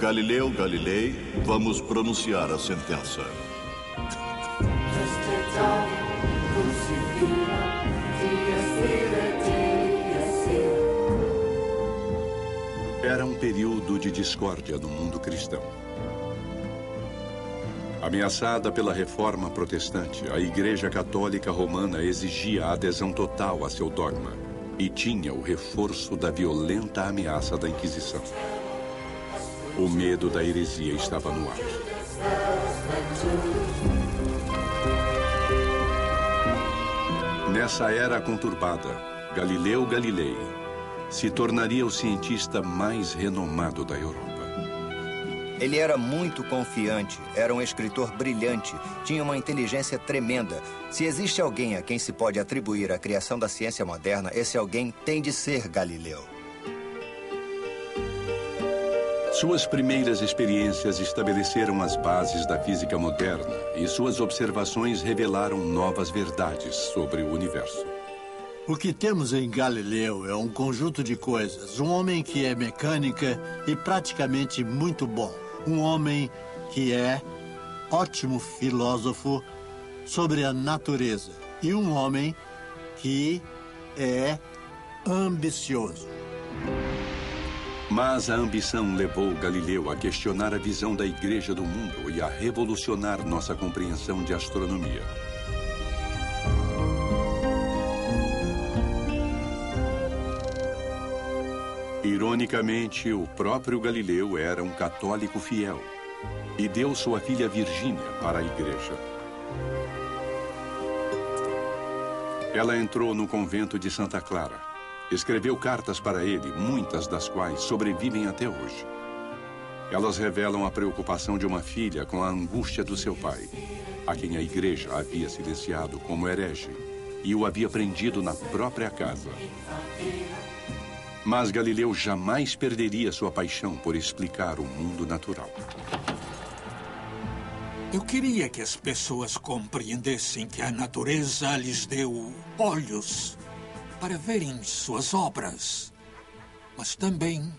Galileu Galilei, vamos pronunciar a sentença. Era um período de discórdia no mundo cristão. Ameaçada pela reforma protestante, a Igreja Católica Romana exigia a adesão total a seu dogma e tinha o reforço da violenta ameaça da Inquisição. O medo da heresia estava no ar. Nessa era conturbada, Galileu Galilei se tornaria o cientista mais renomado da Europa. Ele era muito confiante, era um escritor brilhante, tinha uma inteligência tremenda. Se existe alguém a quem se pode atribuir a criação da ciência moderna, esse alguém tem de ser Galileu. Suas primeiras experiências estabeleceram as bases da física moderna e suas observações revelaram novas verdades sobre o universo. O que temos em Galileu é um conjunto de coisas. Um homem que é mecânica e praticamente muito bom. Um homem que é ótimo filósofo sobre a natureza. E um homem que é ambicioso. Mas a ambição levou Galileu a questionar a visão da Igreja do mundo e a revolucionar nossa compreensão de astronomia. Ironicamente, o próprio Galileu era um católico fiel e deu sua filha Virgínia para a Igreja. Ela entrou no convento de Santa Clara. Escreveu cartas para ele, muitas das quais sobrevivem até hoje. Elas revelam a preocupação de uma filha com a angústia do seu pai, a quem a Igreja havia silenciado como herege e o havia prendido na própria casa. Mas Galileu jamais perderia sua paixão por explicar o mundo natural. Eu queria que as pessoas compreendessem que a natureza lhes deu olhos para verem suas obras, mas também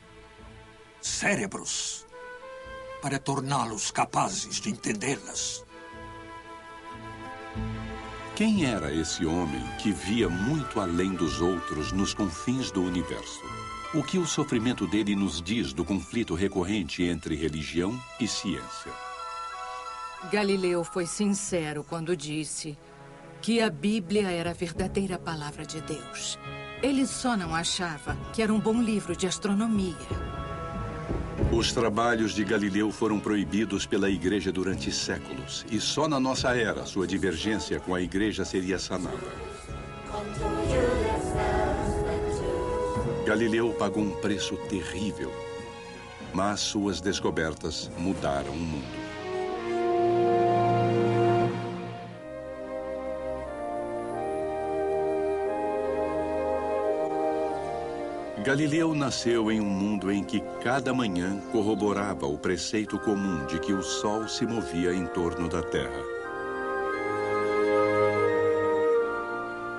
cérebros para torná-los capazes de entendê-las. Quem era esse homem que via muito além dos outros nos confins do universo? O que o sofrimento dele nos diz do conflito recorrente entre religião e ciência? Galileu foi sincero quando disse que a Bíblia era a verdadeira palavra de Deus. Ele só não achava que era um bom livro de astronomia. Os trabalhos de Galileu foram proibidos pela Igreja durante séculos, e só na nossa era sua divergência com a Igreja seria sanada. Galileu pagou um preço terrível, mas suas descobertas mudaram o mundo. Galileu nasceu em um mundo em que cada manhã corroborava o preceito comum de que o Sol se movia em torno da Terra.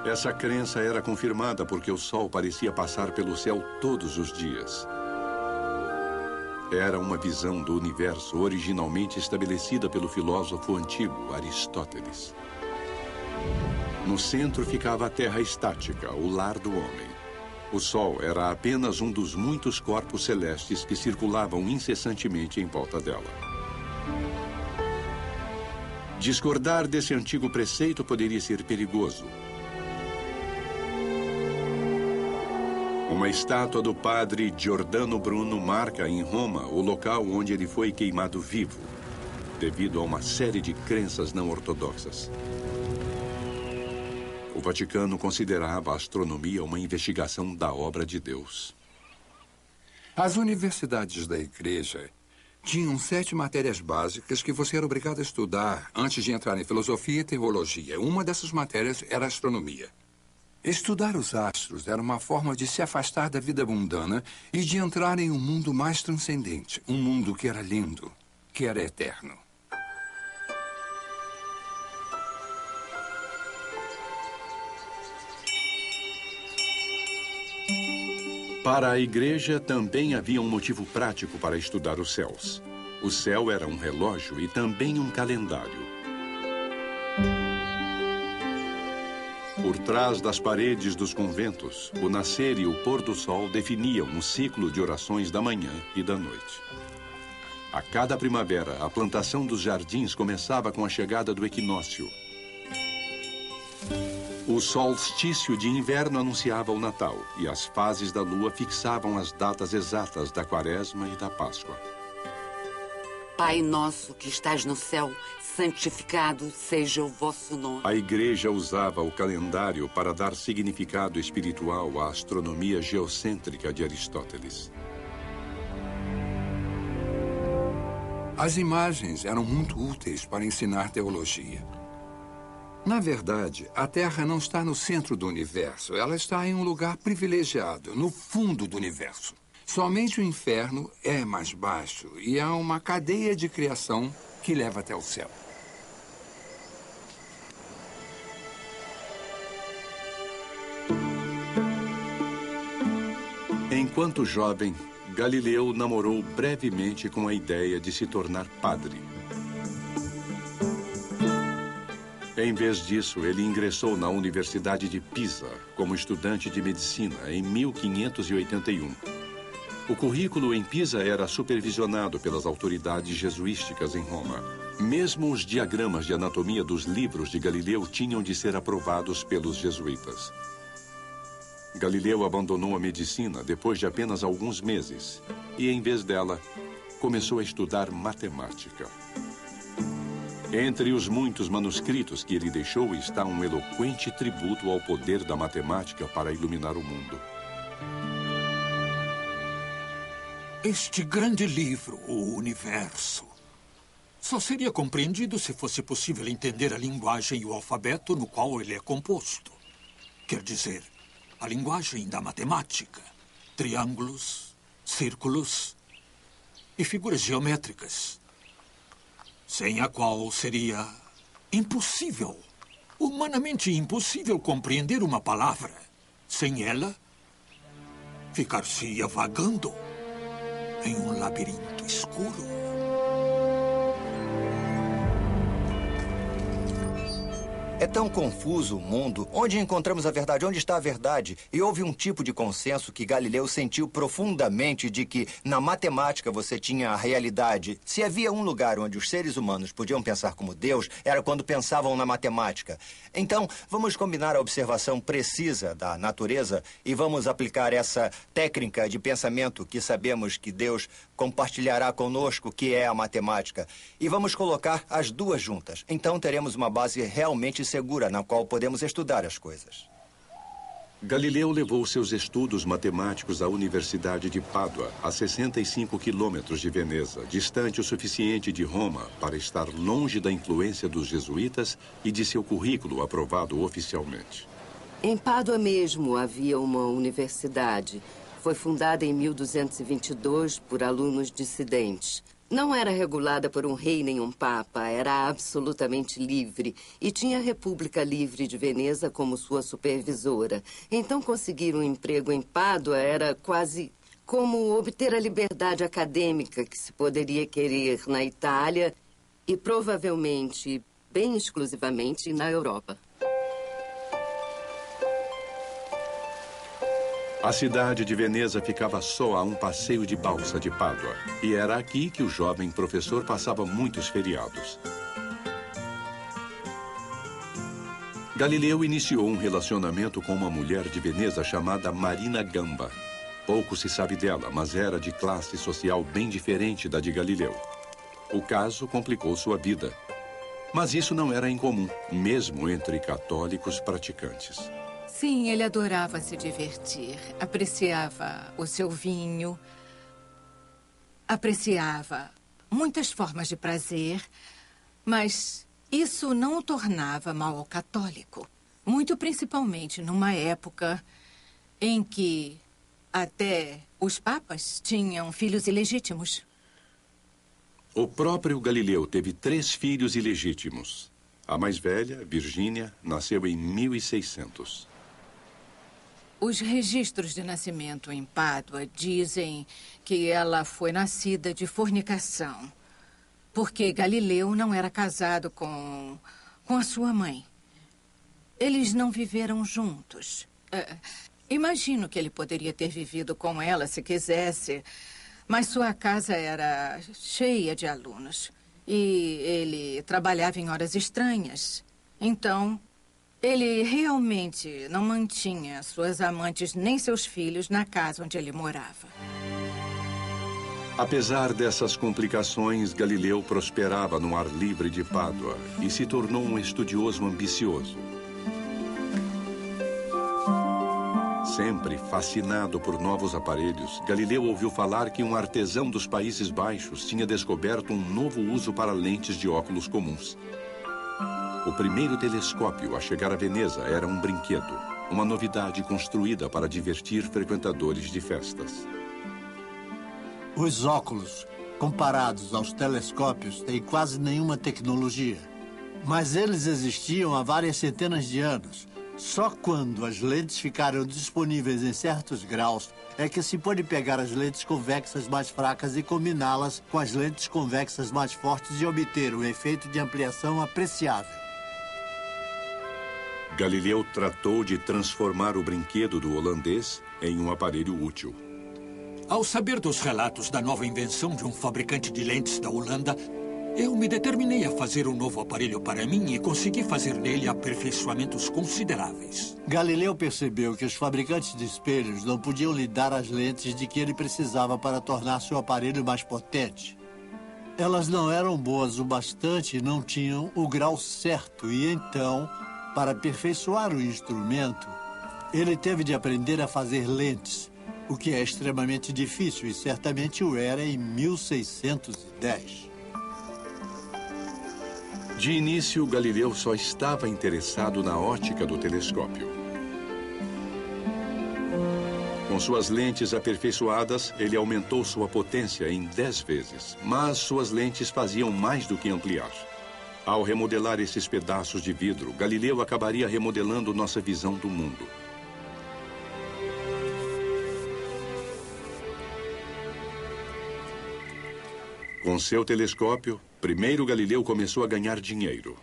Essa crença era confirmada porque o Sol parecia passar pelo céu todos os dias. Era uma visão do universo originalmente estabelecida pelo filósofo antigo Aristóteles. No centro ficava a Terra estática, o lar do homem. O Sol era apenas um dos muitos corpos celestes que circulavam incessantemente em volta dela. Discordar desse antigo preceito poderia ser perigoso. Uma estátua do padre Giordano Bruno marca em Roma o local onde ele foi queimado vivo, devido a uma série de crenças não ortodoxas. O Vaticano considerava a astronomia uma investigação da obra de Deus. As universidades da Igreja tinham 7 matérias básicas que você era obrigado a estudar antes de entrar em filosofia e teologia. Uma dessas matérias era astronomia. Estudar os astros era uma forma de se afastar da vida mundana e de entrar em um mundo mais transcendente, um mundo que era lindo, que era eterno. Para a igreja, também havia um motivo prático para estudar os céus. O céu era um relógio e também um calendário. Por trás das paredes dos conventos, o nascer e o pôr do sol definiam um ciclo de orações da manhã e da noite. A cada primavera, a plantação dos jardins começava com a chegada do equinócio. O solstício de inverno anunciava o Natal e as fases da lua fixavam as datas exatas da Quaresma e da Páscoa. Pai nosso que estás no céu, santificado seja o vosso nome. A igreja usava o calendário para dar significado espiritual à astronomia geocêntrica de Aristóteles. As imagens eram muito úteis para ensinar teologia. Na verdade, a Terra não está no centro do universo. Ela está em um lugar privilegiado, no fundo do universo. Somente o inferno é mais baixo e há uma cadeia de criação que leva até o céu. Enquanto jovem, Galileu namorou brevemente com a ideia de se tornar padre. Em vez disso, ele ingressou na Universidade de Pisa como estudante de medicina em 1581. O currículo em Pisa era supervisionado pelas autoridades jesuísticas em Roma. Mesmo os diagramas de anatomia dos livros de Galileu tinham de ser aprovados pelos jesuítas. Galileu abandonou a medicina depois de apenas alguns meses e, em vez dela, começou a estudar matemática. Entre os muitos manuscritos que ele deixou está um eloquente tributo ao poder da matemática para iluminar o mundo. Este grande livro, o Universo, só seria compreendido se fosse possível entender a linguagem e o alfabeto no qual ele é composto. Quer dizer, a linguagem da matemática, triângulos, círculos e figuras geométricas, sem a qual seria impossível, humanamente impossível compreender uma palavra. Sem ela, ficar-se-ia vagando em um labirinto escuro. É tão confuso o mundo. Onde encontramos a verdade? Onde está a verdade? E houve um tipo de consenso que Galileu sentiu profundamente de que, na matemática, você tinha a realidade. Se havia um lugar onde os seres humanos podiam pensar como Deus, era quando pensavam na matemática. Então, vamos combinar a observação precisa da natureza e vamos aplicar essa técnica de pensamento que sabemos que Deus compartilhará conosco, que é a matemática. E vamos colocar as duas juntas. Então, teremos uma base realmente segura na qual podemos estudar as coisas. Galileu levou seus estudos matemáticos à Universidade de Pádua, a 65 quilômetros de Veneza, distante o suficiente de Roma para estar longe da influência dos jesuítas e de seu currículo aprovado oficialmente. Em Pádua mesmo havia uma universidade. Foi fundada em 1222 por alunos dissidentes. Não era regulada por um rei nem um papa, era absolutamente livre e tinha a República Livre de Veneza como sua supervisora. Então, conseguir um emprego em Pádua era quase como obter a liberdade acadêmica que se poderia querer na Itália e provavelmente, bem exclusivamente, na Europa. A cidade de Veneza ficava só a um passeio de balsa de Pádua. E era aqui que o jovem professor passava muitos feriados. Galileu iniciou um relacionamento com uma mulher de Veneza chamada Marina Gamba. Pouco se sabe dela, mas era de classe social bem diferente da de Galileu. O caso complicou sua vida. Mas isso não era incomum, mesmo entre católicos praticantes. Sim, ele adorava se divertir. Apreciava o seu vinho. Apreciava muitas formas de prazer. Mas isso não o tornava mau católico. Muito principalmente numa época em que até os papas tinham filhos ilegítimos. O próprio Galileu teve 3 filhos ilegítimos. A mais velha, Virgínia, nasceu em 1600. Os registros de nascimento em Pádua dizem que ela foi nascida de fornicação, porque Galileu não era casado com a sua mãe. Eles não viveram juntos. Imagino que ele poderia ter vivido com ela se quisesse, mas sua casa era cheia de alunos e ele trabalhava em horas estranhas. Então, ele realmente não mantinha suas amantes nem seus filhos na casa onde ele morava. Apesar dessas complicações, Galileu prosperava no ar livre de Pádua e se tornou um estudioso ambicioso. Sempre fascinado por novos aparelhos, Galileu ouviu falar que um artesão dos Países Baixos tinha descoberto um novo uso para lentes de óculos comuns. O primeiro telescópio a chegar a Veneza era um brinquedo, uma novidade construída para divertir frequentadores de festas. Os óculos, comparados aos telescópios, têm quase nenhuma tecnologia. Mas eles existiam há várias centenas de anos. Só quando as lentes ficaram disponíveis em certos graus é que se pôde pegar as lentes convexas mais fracas e combiná-las com as lentes convexas mais fortes e obter um efeito de ampliação apreciável. Galileu tratou de transformar o brinquedo do holandês em um aparelho útil. Ao saber dos relatos da nova invenção de um fabricante de lentes da Holanda, eu me determinei a fazer um novo aparelho para mim e consegui fazer nele aperfeiçoamentos consideráveis. Galileu percebeu que os fabricantes de espelhos não podiam lhe dar as lentes de que ele precisava para tornar seu aparelho mais potente. Elas não eram boas o bastante e não tinham o grau certo, e então, para aperfeiçoar o instrumento, ele teve de aprender a fazer lentes, o que é extremamente difícil e certamente o era em 1610. De início, Galileu só estava interessado na ótica do telescópio. Com suas lentes aperfeiçoadas, ele aumentou sua potência em 10 vezes, mas suas lentes faziam mais do que ampliar. Ao remodelar esses pedaços de vidro, Galileu acabaria remodelando nossa visão do mundo. Com seu telescópio, primeiro Galileu começou a ganhar dinheiro.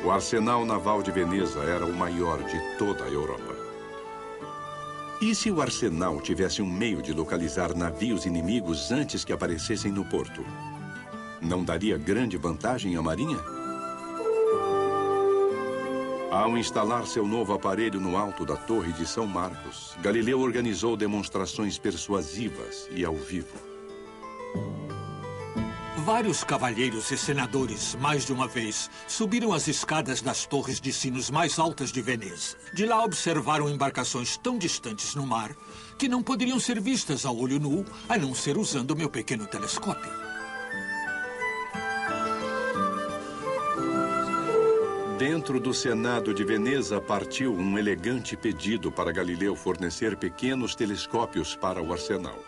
O arsenal naval de Veneza era o maior de toda a Europa. E se o arsenal tivesse um meio de localizar navios inimigos antes que aparecessem no porto? Não daria grande vantagem à marinha? Ao instalar seu novo aparelho no alto da Torre de São Marcos, Galileu organizou demonstrações persuasivas e ao vivo. Vários cavalheiros e senadores, mais de uma vez, subiram as escadas das torres de sinos mais altas de Veneza. De lá observaram embarcações tão distantes no mar que não poderiam ser vistas a olho nu, a não ser usando meu pequeno telescópio. Dentro do Senado de Veneza partiu um elegante pedido para Galileu fornecer pequenos telescópios para o arsenal.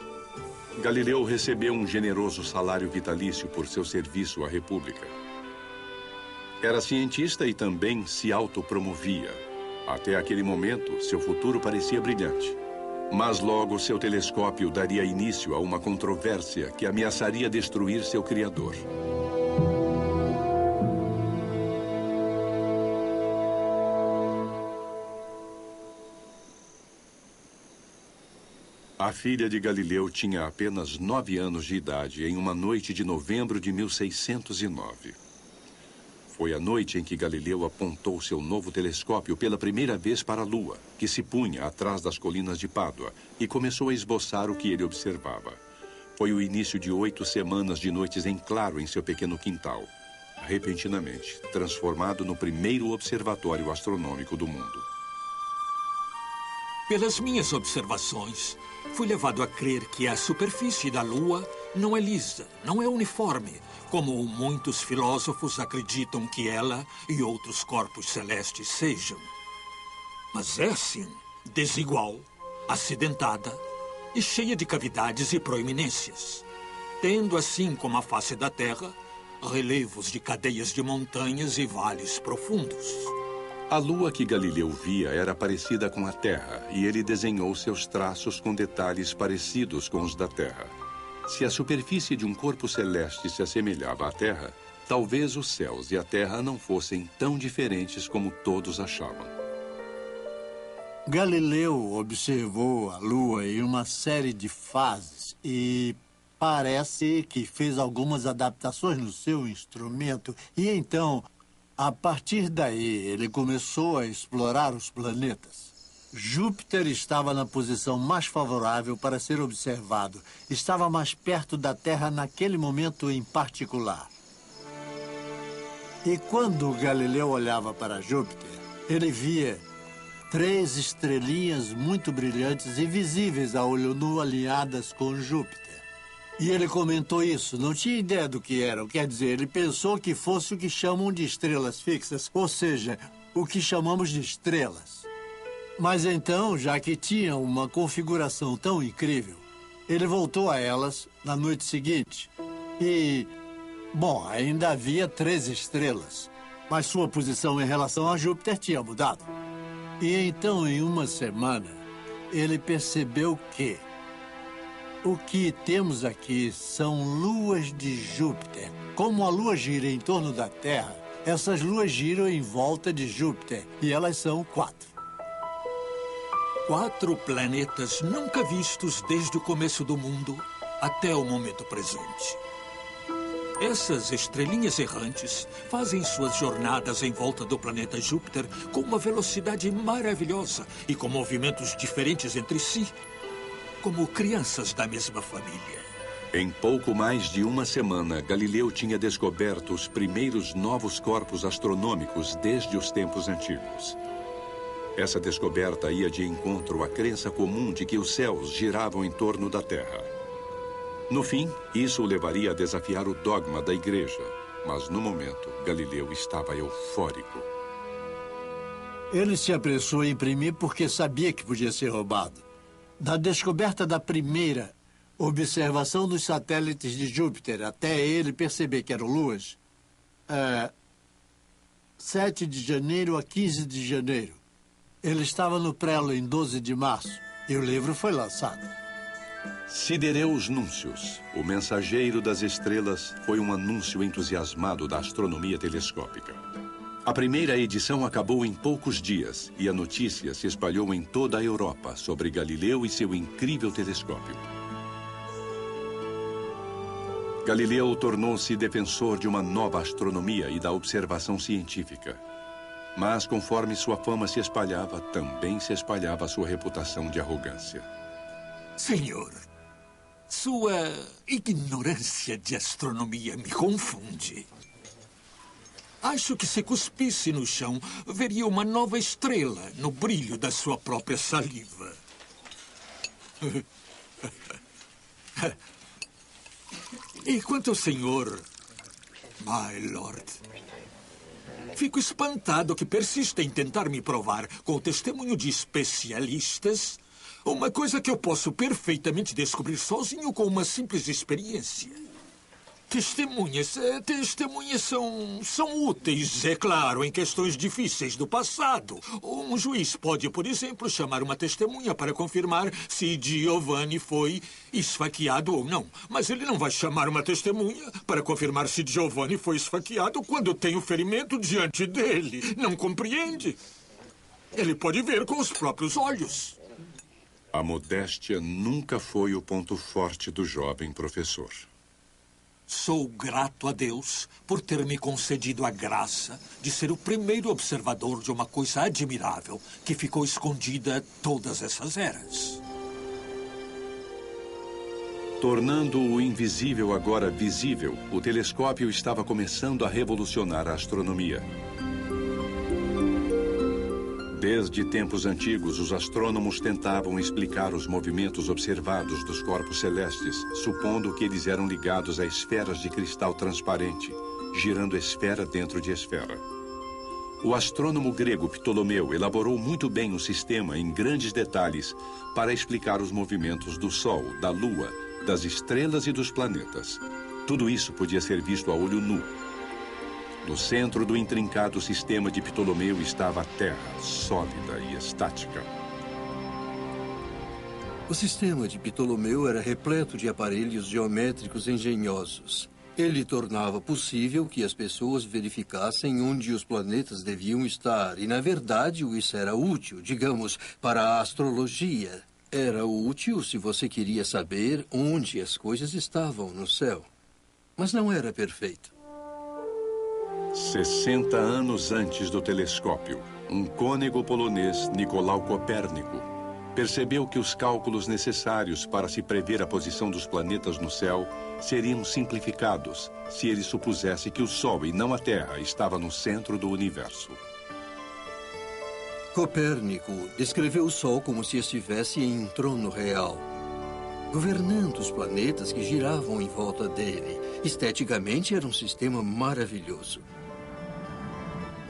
Galileu recebeu um generoso salário vitalício por seu serviço à República. Era cientista e também se autopromovia. Até aquele momento, seu futuro parecia brilhante. Mas logo seu telescópio daria início a uma controvérsia que ameaçaria destruir seu criador. A filha de Galileu tinha apenas 9 anos de idade em uma noite de novembro de 1609. Foi a noite em que Galileu apontou seu novo telescópio pela primeira vez para a Lua, que se punha atrás das colinas de Pádua, e começou a esboçar o que ele observava. Foi o início de 8 semanas de noites em claro em seu pequeno quintal, repentinamente transformado no primeiro observatório astronômico do mundo. Pelas minhas observações, fui levado a crer que a superfície da Lua não é lisa, não é uniforme, como muitos filósofos acreditam que ela e outros corpos celestes sejam. Mas é assim, desigual, acidentada e cheia de cavidades e proeminências. Tendo assim como a face da Terra, relevos de cadeias de montanhas e vales profundos. A lua que Galileu via era parecida com a Terra, e ele desenhou seus traços com detalhes parecidos com os da Terra. Se a superfície de um corpo celeste se assemelhava à Terra, talvez os céus e a Terra não fossem tão diferentes como todos achavam. Galileu observou a Lua em uma série de fases e parece que fez algumas adaptações no seu instrumento. E então, a partir daí, ele começou a explorar os planetas. Júpiter estava na posição mais favorável para ser observado. Estava mais perto da Terra naquele momento em particular. E quando Galileu olhava para Júpiter, ele via 3 estrelinhas muito brilhantes e visíveis a olho nu alinhadas com Júpiter. E ele comentou isso, não tinha ideia do que eram. Quer dizer, ele pensou que fosse o que chamam de estrelas fixas, ou seja, o que chamamos de estrelas. Mas então, já que tinham uma configuração tão incrível, ele voltou a elas na noite seguinte. E, bom, ainda havia 3 estrelas, mas sua posição em relação a Júpiter tinha mudado. E então, em uma semana, ele percebeu que o que temos aqui são luas de Júpiter. Como a Lua gira em torno da Terra, essas luas giram em volta de Júpiter, e elas são 4. 4 planetas nunca vistos desde o começo do mundo até o momento presente. Essas estrelinhas errantes fazem suas jornadas em volta do planeta Júpiter com uma velocidade maravilhosa e com movimentos diferentes entre si, como crianças da mesma família. Em pouco mais de uma semana, Galileu tinha descoberto os primeiros novos corpos astronômicos desde os tempos antigos. Essa descoberta ia de encontro à crença comum de que os céus giravam em torno da Terra. No fim, isso o levaria a desafiar o dogma da Igreja. Mas, no momento, Galileu estava eufórico. Ele se apressou em imprimir porque sabia que podia ser roubado. Da descoberta da primeira observação dos satélites de Júpiter até ele perceber que eram luas, 7 de janeiro a 15 de janeiro. Ele estava no prelo em 12 de março e o livro foi lançado. Sidereus Núncios, o mensageiro das estrelas, foi um anúncio entusiasmado da astronomia telescópica. A primeira edição acabou em poucos dias e a notícia se espalhou em toda a Europa sobre Galileu e seu incrível telescópio. Galileu tornou-se defensor de uma nova astronomia e da observação científica. Mas, conforme sua fama se espalhava, também se espalhava a sua reputação de arrogância. Senhor, sua ignorância de astronomia me confunde. Acho que se cuspisse no chão, veria uma nova estrela no brilho da sua própria saliva. E quanto ao senhor, my lord, fico espantado que persista em tentar me provar, com o testemunho de especialistas, uma coisa que eu posso perfeitamente descobrir sozinho com uma simples experiência. Testemunhas são úteis, é claro, em questões difíceis do passado. Um juiz pode, por exemplo, chamar uma testemunha para confirmar se Giovanni foi esfaqueado ou não. Mas ele não vai chamar uma testemunha para confirmar se Giovanni foi esfaqueado quando tem o ferimento diante dele. Não compreende? Ele pode ver com os próprios olhos. A modéstia nunca foi o ponto forte do jovem professor. Sou grato a Deus por ter me concedido a graça de ser o primeiro observador de uma coisa admirável que ficou escondida todas essas eras. Tornando o invisível agora visível, o telescópio estava começando a revolucionar a astronomia. Desde tempos antigos, os astrônomos tentavam explicar os movimentos observados dos corpos celestes, supondo que eles eram ligados a esferas de cristal transparente, girando esfera dentro de esfera. O astrônomo grego Ptolomeu elaborou muito bem o sistema em grandes detalhes para explicar os movimentos do Sol, da Lua, das estrelas e dos planetas. Tudo isso podia ser visto a olho nu. No centro do intrincado sistema de Ptolomeu estava a Terra, sólida e estática. O sistema de Ptolomeu era repleto de aparelhos geométricos engenhosos. Ele tornava possível que as pessoas verificassem onde os planetas deviam estar. E, na verdade, isso era útil, digamos, para a astrologia. Era útil se você queria saber onde as coisas estavam no céu. Mas não era perfeito. 60 anos antes do telescópio, um cônego polonês, Nicolau Copérnico, percebeu que os cálculos necessários para se prever a posição dos planetas no céu seriam simplificados se ele supusesse que o Sol e não a Terra estava no centro do universo. Copérnico descreveu o Sol como se estivesse em um trono real, governando os planetas que giravam em volta dele. Esteticamente, era um sistema maravilhoso.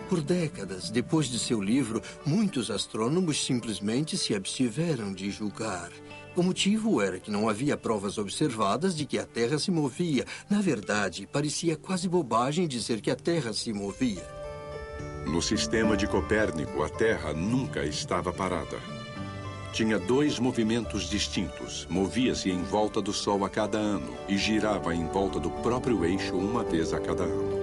Por décadas, depois de seu livro, muitos astrônomos simplesmente se abstiveram de julgar. O motivo era que não havia provas observadas de que a Terra se movia. Na verdade, parecia quase bobagem dizer que a Terra se movia. No sistema de Copérnico, a Terra nunca estava parada. Tinha 2 movimentos distintos. Movia-se em volta do Sol a cada ano e girava em volta do próprio eixo uma vez a cada ano.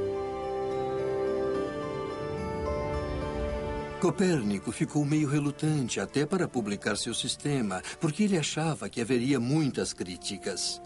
Copérnico ficou meio relutante até para publicar seu sistema, porque ele achava que haveria muitas críticas.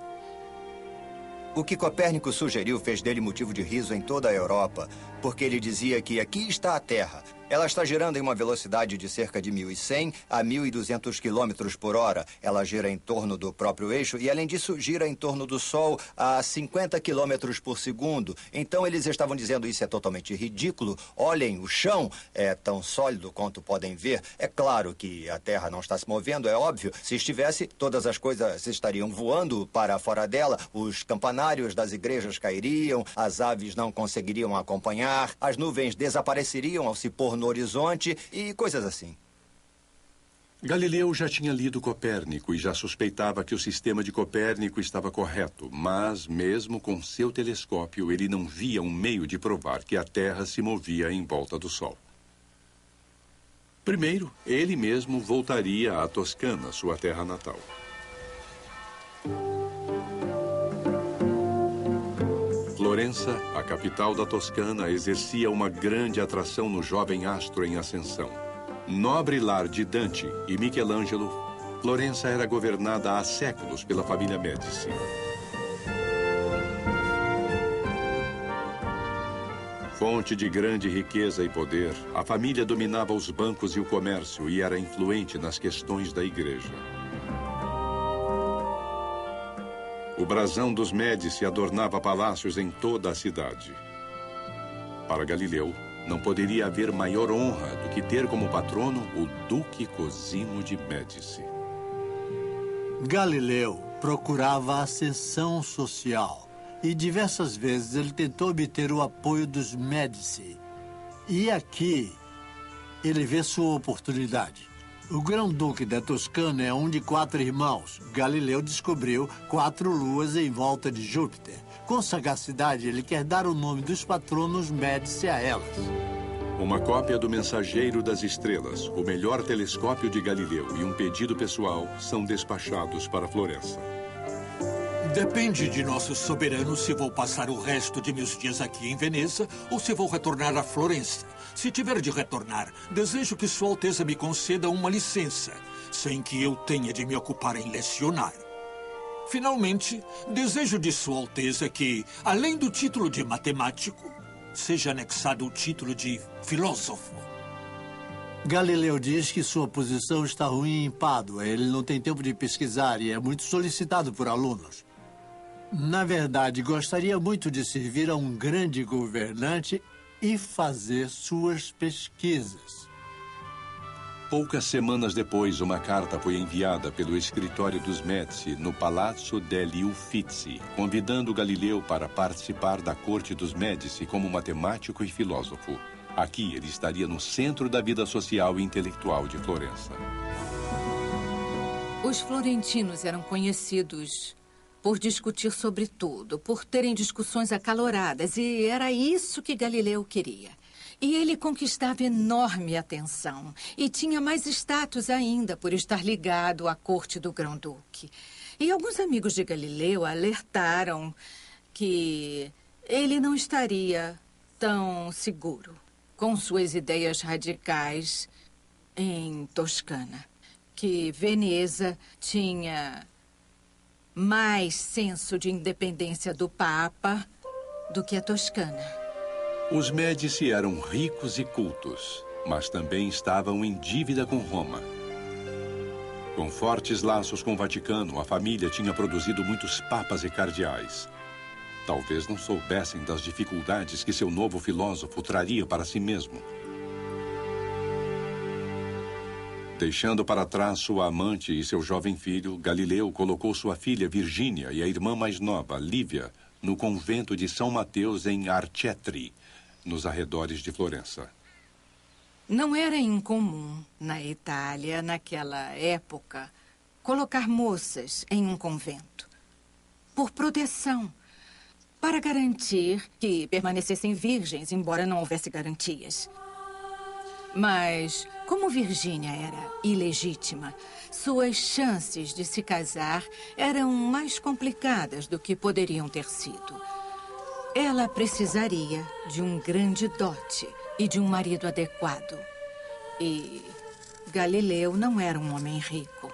O que Copérnico sugeriu fez dele motivo de riso em toda a Europa, porque ele dizia que aqui está a Terra. Ela está girando em uma velocidade de cerca de 1.100 a 1.200 km por hora. Ela gira em torno do próprio eixo e, além disso, gira em torno do Sol a 50 km por segundo. Então, eles estavam dizendo isso é totalmente ridículo. Olhem, o chão é tão sólido quanto podem ver. É claro que a Terra não está se movendo, é óbvio. Se estivesse, todas as coisas estariam voando para fora dela. Os campanários das igrejas cairiam, as aves não conseguiriam acompanhar, as nuvens desapareceriam ao se pôr no horizonte e coisas assim. Galileu já tinha lido Copérnico e já suspeitava que o sistema de Copérnico estava correto, mas, mesmo com seu telescópio, ele não via um meio de provar que a Terra se movia em volta do Sol. Primeiro, ele mesmo voltaria à Toscana, sua terra natal. Florença, a capital da Toscana, exercia uma grande atração no jovem astro em ascensão. Nobre lar de Dante e Michelangelo, Florença era governada há séculos pela família Médici. Fonte de grande riqueza e poder, a família dominava os bancos e o comércio e era influente nas questões da igreja. O brasão dos Médici adornava palácios em toda a cidade. Para Galileu, não poderia haver maior honra do que ter como patrono o Duque Cosimo de Médici. Galileu procurava a ascensão social e diversas vezes ele tentou obter o apoio dos Médici. E aqui ele vê sua oportunidade. O Grão-Duque da Toscana é um de 4 irmãos. Galileu descobriu 4 luas em volta de Júpiter. Com sagacidade, ele quer dar o nome dos patronos Médici a elas. Uma cópia do Mensageiro das Estrelas, o melhor telescópio de Galileu e um pedido pessoal são despachados para Florença. Depende de nosso soberano se vou passar o resto de meus dias aqui em Veneza ou se vou retornar a Florença. Se tiver de retornar, desejo que Sua Alteza me conceda uma licença, sem que eu tenha de me ocupar em lecionar. Finalmente, desejo de Sua Alteza que, além do título de matemático, seja anexado o título de filósofo. Galileu diz que sua posição está ruim em Pádua. Ele não tem tempo de pesquisar e é muito solicitado por alunos. Na verdade, gostaria muito de servir a um grande governante e fazer suas pesquisas. Poucas semanas depois, uma carta foi enviada pelo escritório dos Médici no Palazzo degli Uffizi, convidando Galileu para participar da corte dos Médici como matemático e filósofo. Aqui, ele estaria no centro da vida social e intelectual de Florença. Os florentinos eram conhecidos por discutir sobre tudo, por terem discussões acaloradas, e era isso que Galileu queria. E ele conquistava enorme atenção, e tinha mais status ainda por estar ligado à corte do Grão-Duque. E alguns amigos de Galileu alertaram que ele não estaria tão seguro com suas ideias radicais em Toscana, que Veneza tinha mais senso de independência do Papa do que a Toscana. Os Médici eram ricos e cultos, mas também estavam em dívida com Roma. Com fortes laços com o Vaticano, a família tinha produzido muitos papas e cardeais. Talvez não soubessem das dificuldades que seu novo filósofo traria para si mesmo. Deixando para trás sua amante e seu jovem filho, Galileu colocou sua filha Virgínia e a irmã mais nova, Lívia, no convento de São Mateus em Arcetri, nos arredores de Florença. Não era incomum na Itália, naquela época, colocar moças em um convento por proteção, para garantir que permanecessem virgens, embora não houvesse garantias. Mas, como Virgínia era ilegítima, suas chances de se casar eram mais complicadas do que poderiam ter sido. Ela precisaria de um grande dote e de um marido adequado. E Galileu não era um homem rico.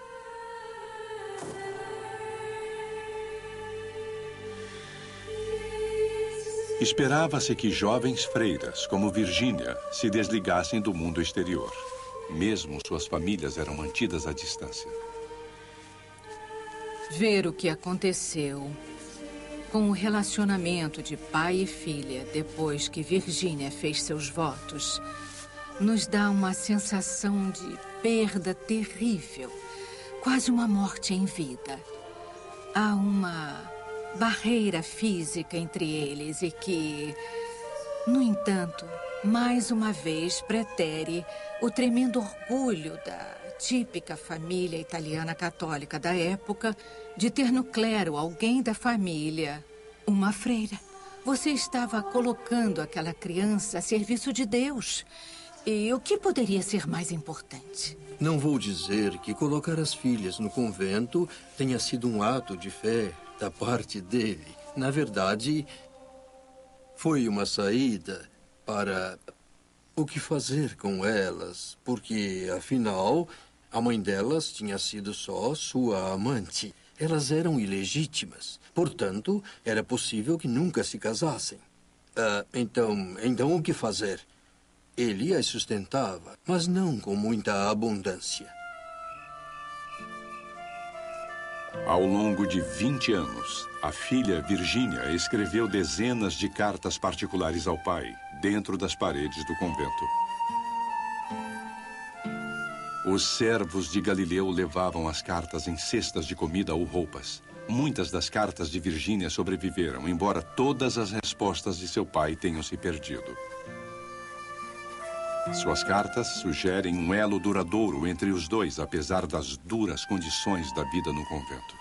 Esperava-se que jovens freiras, como Virgínia, se desligassem do mundo exterior. Mesmo suas famílias eram mantidas à distância. Ver o que aconteceu com o relacionamento de pai e filha depois que Virgínia fez seus votos nos dá uma sensação de perda terrível, quase uma morte em vida. Há uma barreira física entre eles e que, no entanto, mais uma vez pretere o tremendo orgulho da típica família italiana católica da época de ter no clero alguém da família, uma freira. Você estava colocando aquela criança a serviço de Deus. E o que poderia ser mais importante? Não vou dizer que colocar as filhas no convento tenha sido um ato de fé da parte dele. Na verdade, foi uma saída para o que fazer com elas, porque, afinal, a mãe delas tinha sido só sua amante. Elas eram ilegítimas. Portanto, era possível que nunca se casassem. Então, o que fazer? Ele as sustentava, mas não com muita abundância. Ao longo de 20 anos, a filha Virgínia escreveu dezenas de cartas particulares ao pai, dentro das paredes do convento. Os servos de Galileu levavam as cartas em cestas de comida ou roupas. Muitas das cartas de Virgínia sobreviveram, embora todas as respostas de seu pai tenham se perdido. Suas cartas sugerem um elo duradouro entre os dois, apesar das duras condições da vida no convento.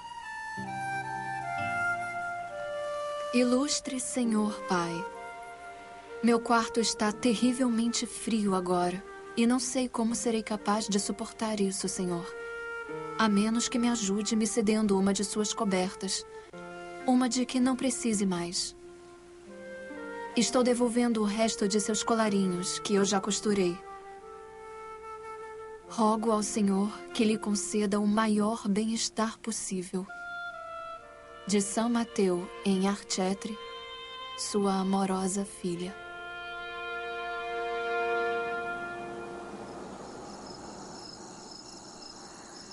Ilustre Senhor Pai, meu quarto está terrivelmente frio agora e não sei como serei capaz de suportar isso, Senhor. A menos que me ajude me cedendo uma de suas cobertas, uma de que não precise mais. Estou devolvendo o resto de seus colarinhos, que eu já costurei. Rogo ao Senhor que lhe conceda o maior bem-estar possível. De São Mateu, em Arcetri, sua amorosa filha.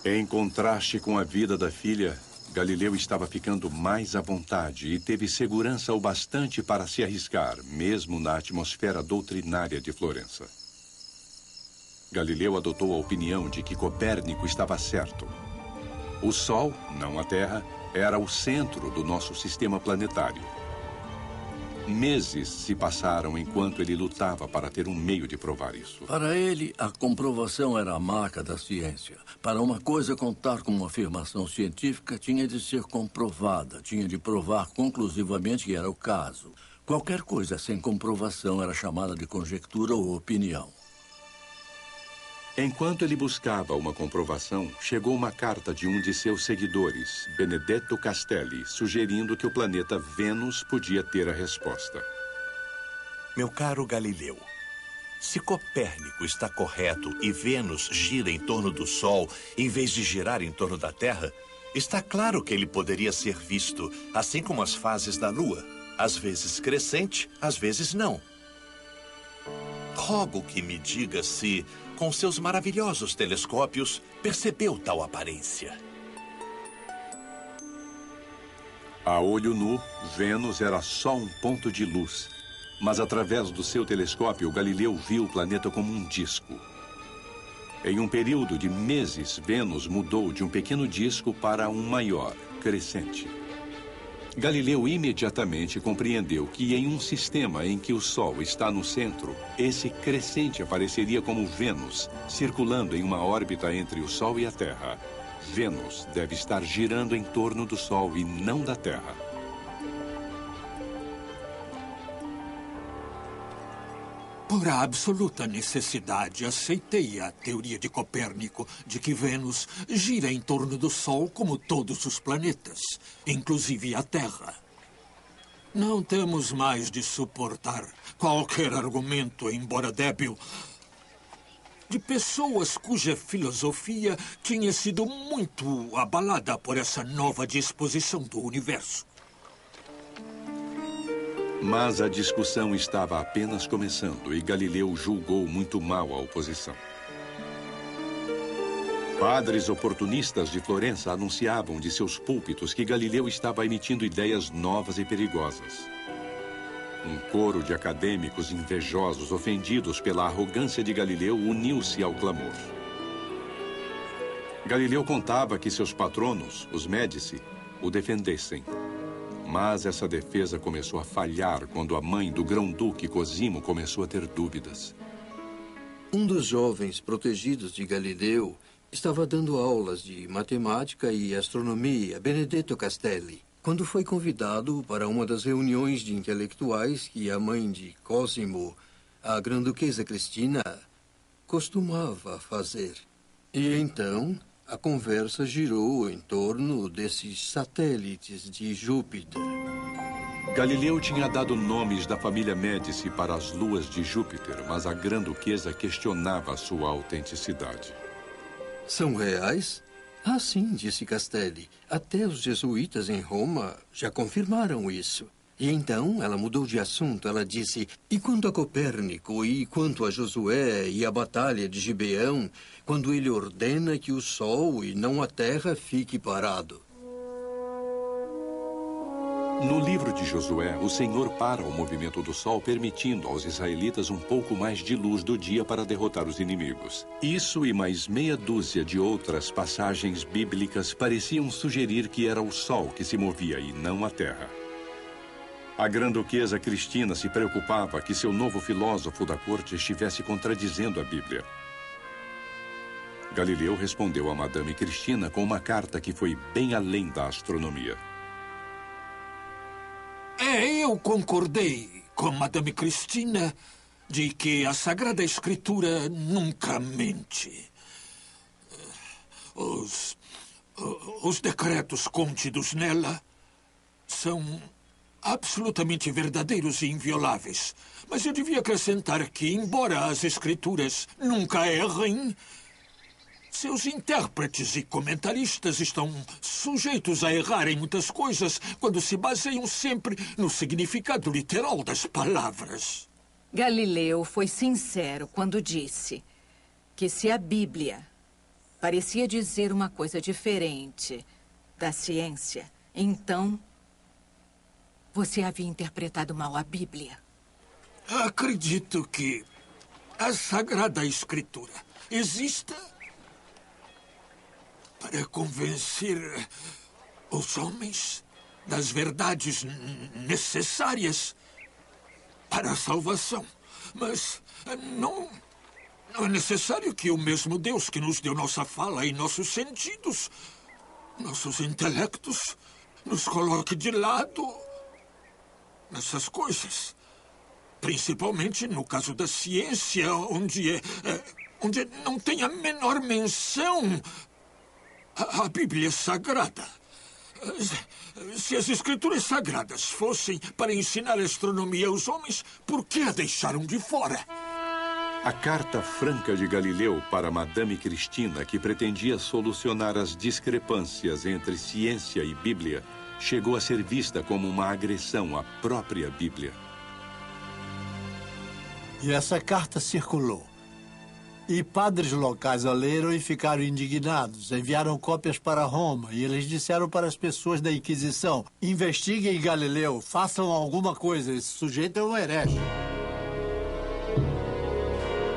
Em contraste com a vida da filha, Galileu estava ficando mais à vontade e teve segurança o bastante para se arriscar, mesmo na atmosfera doutrinária de Florença. Galileu adotou a opinião de que Copérnico estava certo. O Sol, não a Terra, era o centro do nosso sistema planetário. Meses se passaram enquanto ele lutava para ter um meio de provar isso. Para ele, a comprovação era a marca da ciência. Para uma coisa contar como uma afirmação científica, tinha de ser comprovada. Tinha de provar conclusivamente que era o caso. Qualquer coisa sem comprovação era chamada de conjectura ou opinião. Enquanto ele buscava uma comprovação, chegou uma carta de um de seus seguidores, Benedetto Castelli, sugerindo que o planeta Vênus podia ter a resposta. Meu caro Galileu, se Copérnico está correto e Vênus gira em torno do Sol em vez de girar em torno da Terra, está claro que ele poderia ser visto, assim como as fases da Lua, às vezes crescente, às vezes não. Rogo que me diga se, com seus maravilhosos telescópios, percebeu tal aparência. A olho nu, Vênus era só um ponto de luz. Mas através do seu telescópio, Galileu viu o planeta como um disco. Em um período de meses, Vênus mudou de um pequeno disco para um maior, crescente. Galileu imediatamente compreendeu que em um sistema em que o Sol está no centro, esse crescente apareceria como Vênus, circulando em uma órbita entre o Sol e a Terra. Vênus deve estar girando em torno do Sol e não da Terra. Por absoluta necessidade, aceitei a teoria de Copérnico de que Vênus gira em torno do Sol como todos os planetas, inclusive a Terra. Não temos mais de suportar qualquer argumento, embora débil, de pessoas cuja filosofia tinha sido muito abalada por essa nova disposição do universo. Mas a discussão estava apenas começando e Galileu julgou muito mal a oposição. Padres oportunistas de Florença anunciavam de seus púlpitos que Galileu estava emitindo ideias novas e perigosas. Um coro de acadêmicos invejosos, ofendidos pela arrogância de Galileu, uniu-se ao clamor. Galileu contava que seus patronos, os Médici, o defendessem. Mas essa defesa começou a falhar quando a mãe do grão-duque Cosimo começou a ter dúvidas. Um dos jovens protegidos de Galileu estava dando aulas de matemática e astronomia, Benedetto Castelli, quando foi convidado para uma das reuniões de intelectuais que a mãe de Cosimo, a grã-duquesa Cristina, costumava fazer. E então a conversa girou em torno desses satélites de Júpiter. Galileu tinha dado nomes da família Médici para as luas de Júpiter, mas a grã-duquesa questionava sua autenticidade. São reais? Ah, sim, disse Castelli. Até os jesuítas em Roma já confirmaram isso. E então ela mudou de assunto. Ela disse, e quanto a Copérnico, e quanto a Josué e a batalha de Gibeão, quando ele ordena que o Sol e não a Terra fique parado? No livro de Josué, o Senhor para o movimento do Sol, permitindo aos israelitas um pouco mais de luz do dia para derrotar os inimigos. Isso e mais meia dúzia de outras passagens bíblicas pareciam sugerir que era o Sol que se movia e não a Terra. A grã-duquesa Cristina se preocupava que seu novo filósofo da corte estivesse contradizendo a Bíblia. Galileu respondeu a Madame Cristina com uma carta que foi bem além da astronomia. Eu concordei com Madame Cristina de que a Sagrada Escritura nunca mente. Os decretos contidos nela são absolutamente verdadeiros e invioláveis. Mas eu devia acrescentar que, embora as Escrituras nunca errem, seus intérpretes e comentaristas estão sujeitos a errar em muitas coisas quando se baseiam sempre no significado literal das palavras. Galileu foi sincero quando disse que se a Bíblia parecia dizer uma coisa diferente da ciência, então você havia interpretado mal a Bíblia. Acredito que a Sagrada Escritura exista para convencer os homens das verdades necessárias para a salvação. Mas não é necessário que o mesmo Deus que nos deu nossa fala e nossos sentidos, nossos intelectos, nos coloque de lado nessas coisas. Principalmente no caso da ciência, onde não tem a menor menção à Bíblia Sagrada. Se as Escrituras Sagradas fossem para ensinar astronomia aos homens, por que a deixaram de fora? A carta franca de Galileu para Madame Cristina, que pretendia solucionar as discrepâncias entre ciência e Bíblia, chegou a ser vista como uma agressão à própria Bíblia. E essa carta circulou. E padres locais a leram e ficaram indignados. Enviaram cópias para Roma e eles disseram para as pessoas da Inquisição: investiguem Galileu, façam alguma coisa, esse sujeito é um herege.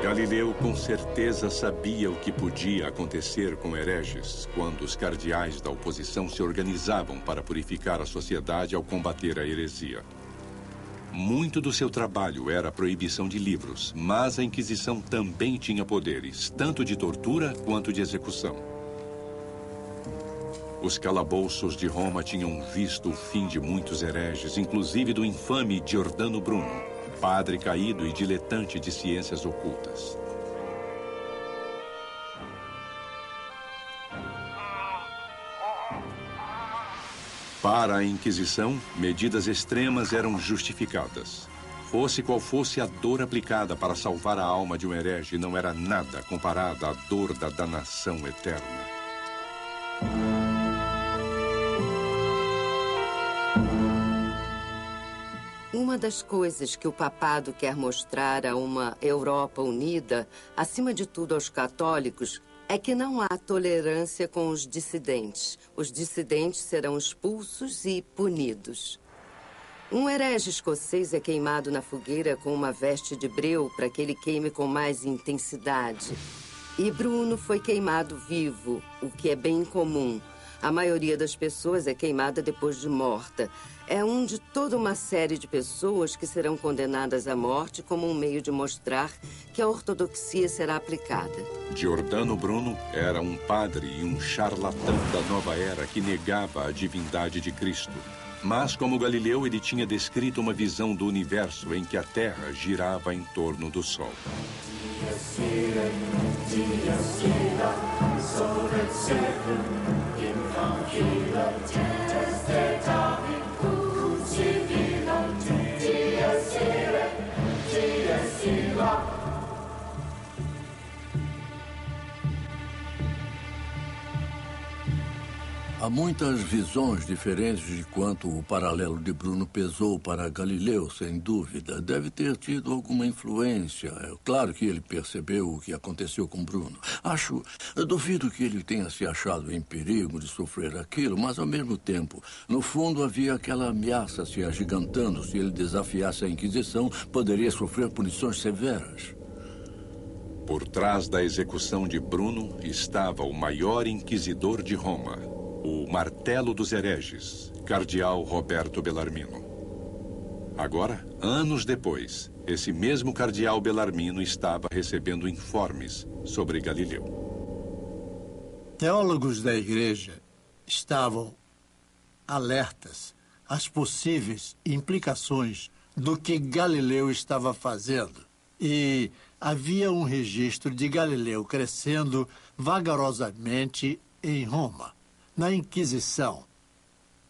Galileu com certeza sabia o que podia acontecer com hereges quando os cardeais da oposição se organizavam para purificar a sociedade ao combater a heresia. Muito do seu trabalho era a proibição de livros, mas a Inquisição também tinha poderes, tanto de tortura quanto de execução. Os calabouços de Roma tinham visto o fim de muitos hereges, inclusive do infame Giordano Bruno, padre caído e diletante de ciências ocultas. Para a Inquisição, medidas extremas eram justificadas. Fosse qual fosse a dor aplicada para salvar a alma de um herege, não era nada comparada à dor da danação eterna. Uma das coisas que o papado quer mostrar a uma Europa unida, acima de tudo aos católicos, é que não há tolerância com os dissidentes. Os dissidentes serão expulsos e punidos. Um herege escocês é queimado na fogueira com uma veste de breu para que ele queime com mais intensidade. E Bruno foi queimado vivo, o que é bem incomum. A maioria das pessoas é queimada depois de morta. É um de toda uma série de pessoas que serão condenadas à morte como um meio de mostrar que a ortodoxia será aplicada. Giordano Bruno era um padre e um charlatão da nova era que negava a divindade de Cristo. Mas, como Galileu, ele tinha descrito uma visão do universo em que a Terra girava em torno do Sol. Há muitas visões diferentes de quanto o paralelo de Bruno pesou para Galileu, sem dúvida. Deve ter tido alguma influência. É claro que ele percebeu o que aconteceu com Bruno. Duvido que ele tenha se achado em perigo de sofrer aquilo, mas ao mesmo tempo, no fundo havia aquela ameaça se agigantando. Se ele desafiasse a Inquisição, poderia sofrer punições severas. Por trás da execução de Bruno estava o maior inquisidor de Roma, o martelo dos hereges, cardeal Roberto Bellarmino. Agora, anos depois, esse mesmo cardeal Bellarmino estava recebendo informes sobre Galileu. Teólogos da igreja estavam alertas às possíveis implicações do que Galileu estava fazendo. E havia um registro de Galileu crescendo vagarosamente em Roma, na Inquisição.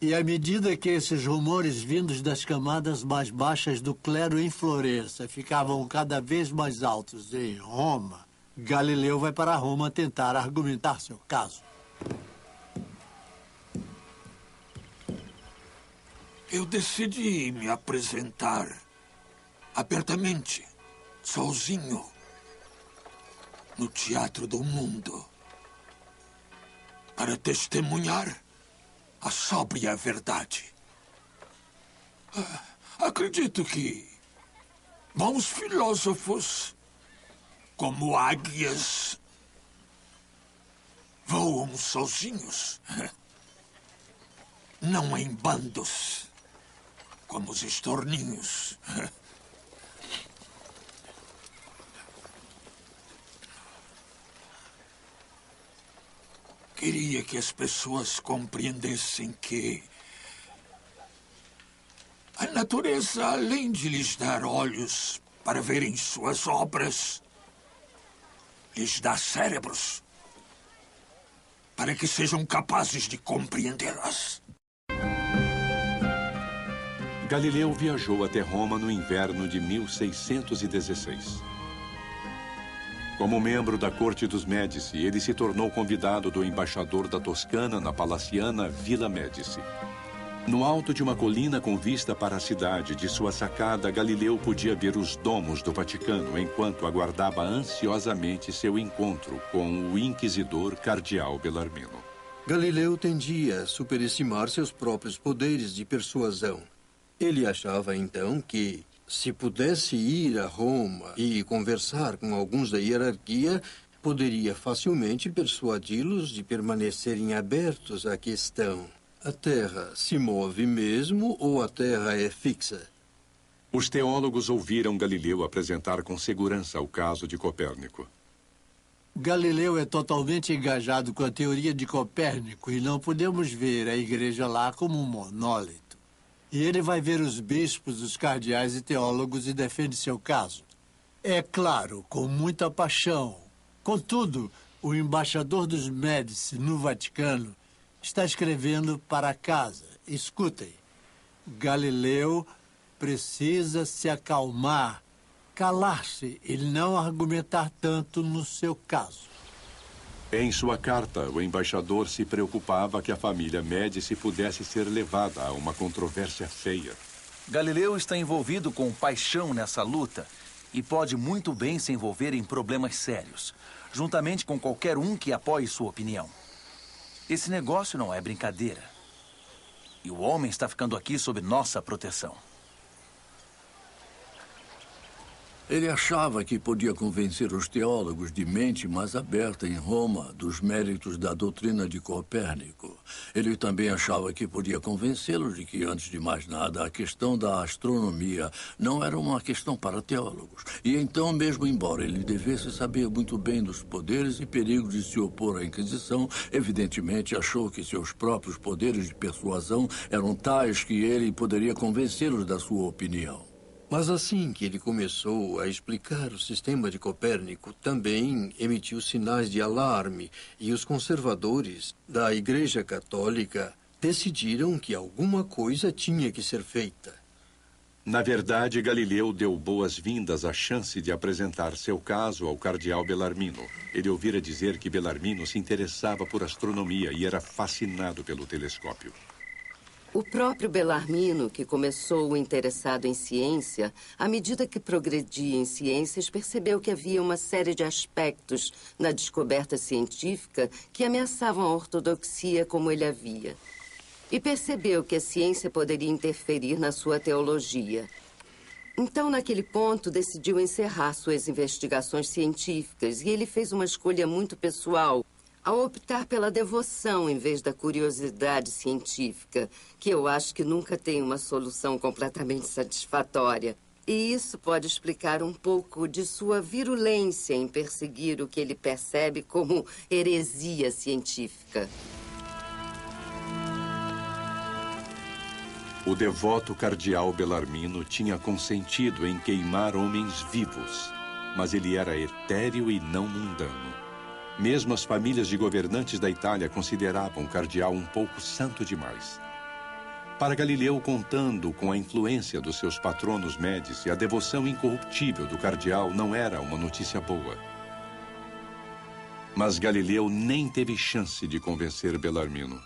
E à medida que esses rumores vindos das camadas mais baixas do clero em Florença ficavam cada vez mais altos em Roma, Galileu vai para Roma tentar argumentar seu caso. Eu decidi me apresentar abertamente, sozinho, no Teatro do Mundo, para testemunhar a sóbria verdade. Acredito que bons filósofos, como águias, voam sozinhos, não em bandos, como os estorninhos. queria que as pessoas compreendessem que a natureza, além de lhes dar olhos para verem suas obras, lhes dá cérebros para que sejam capazes de compreendê-las. Galileu viajou até Roma no inverno de 1616. Como membro da corte dos Médici, ele se tornou convidado do embaixador da Toscana na palaciana Vila Médici. No alto de uma colina com vista para a cidade, de sua sacada, Galileu podia ver os domos do Vaticano enquanto aguardava ansiosamente seu encontro com o inquisidor cardeal Bellarmino. Galileu tendia a superestimar seus próprios poderes de persuasão. Ele achava, então, que, se pudesse ir a Roma e conversar com alguns da hierarquia, poderia facilmente persuadi-los de permanecerem abertos à questão: a Terra se move mesmo ou a Terra é fixa? Os teólogos ouviram Galileu apresentar com segurança o caso de Copérnico. Galileu é totalmente engajado com a teoria de Copérnico e não podemos ver a igreja lá como um monólito. E ele vai ver os bispos, os cardeais e teólogos e defende seu caso. É claro, com muita paixão. Contudo, o embaixador dos Médici no Vaticano está escrevendo para casa. Escutem. Galileu precisa se acalmar, calar-se e não argumentar tanto no seu caso. Em sua carta, o embaixador se preocupava que a família Médici pudesse ser levada a uma controvérsia feia. Galileu está envolvido com paixão nessa luta e pode muito bem se envolver em problemas sérios, juntamente com qualquer um que apoie sua opinião. Esse negócio não é brincadeira. E o homem está ficando aqui sob nossa proteção. Ele achava que podia convencer os teólogos de mente mais aberta em Roma dos méritos da doutrina de Copérnico. Ele também achava que podia convencê-los de que, antes de mais nada, a questão da astronomia não era uma questão para teólogos. E então, mesmo embora ele devesse saber muito bem dos poderes e perigos de se opor à Inquisição, evidentemente achou que seus próprios poderes de persuasão eram tais que ele poderia convencê-los da sua opinião. Mas assim que ele começou a explicar o sistema de Copérnico, também emitiu sinais de alarme e os conservadores da Igreja Católica decidiram que alguma coisa tinha que ser feita. Na verdade, Galileu deu boas-vindas à chance de apresentar seu caso ao cardeal Bellarmino. Ele ouvira dizer que Bellarmino se interessava por astronomia e era fascinado pelo telescópio. O próprio Bellarmino, que começou interessado em ciência, à medida que progredia em ciências, percebeu que havia uma série de aspectos na descoberta científica que ameaçavam a ortodoxia como ele a via. E percebeu que a ciência poderia interferir na sua teologia. Então, naquele ponto, decidiu encerrar suas investigações científicas e ele fez uma escolha muito pessoal ao optar pela devoção em vez da curiosidade científica, que eu acho que nunca tem uma solução completamente satisfatória. E isso pode explicar um pouco de sua virulência em perseguir o que ele percebe como heresia científica. O devoto cardeal Bellarmino tinha consentido em queimar homens vivos, mas ele era etéreo e não mundano. Mesmo as famílias de governantes da Itália consideravam o cardeal um pouco santo demais. Para Galileu, contando com a influência dos seus patronos Médici, a devoção incorruptível do cardeal não era uma notícia boa. Mas Galileu nem teve chance de convencer Bellarmino.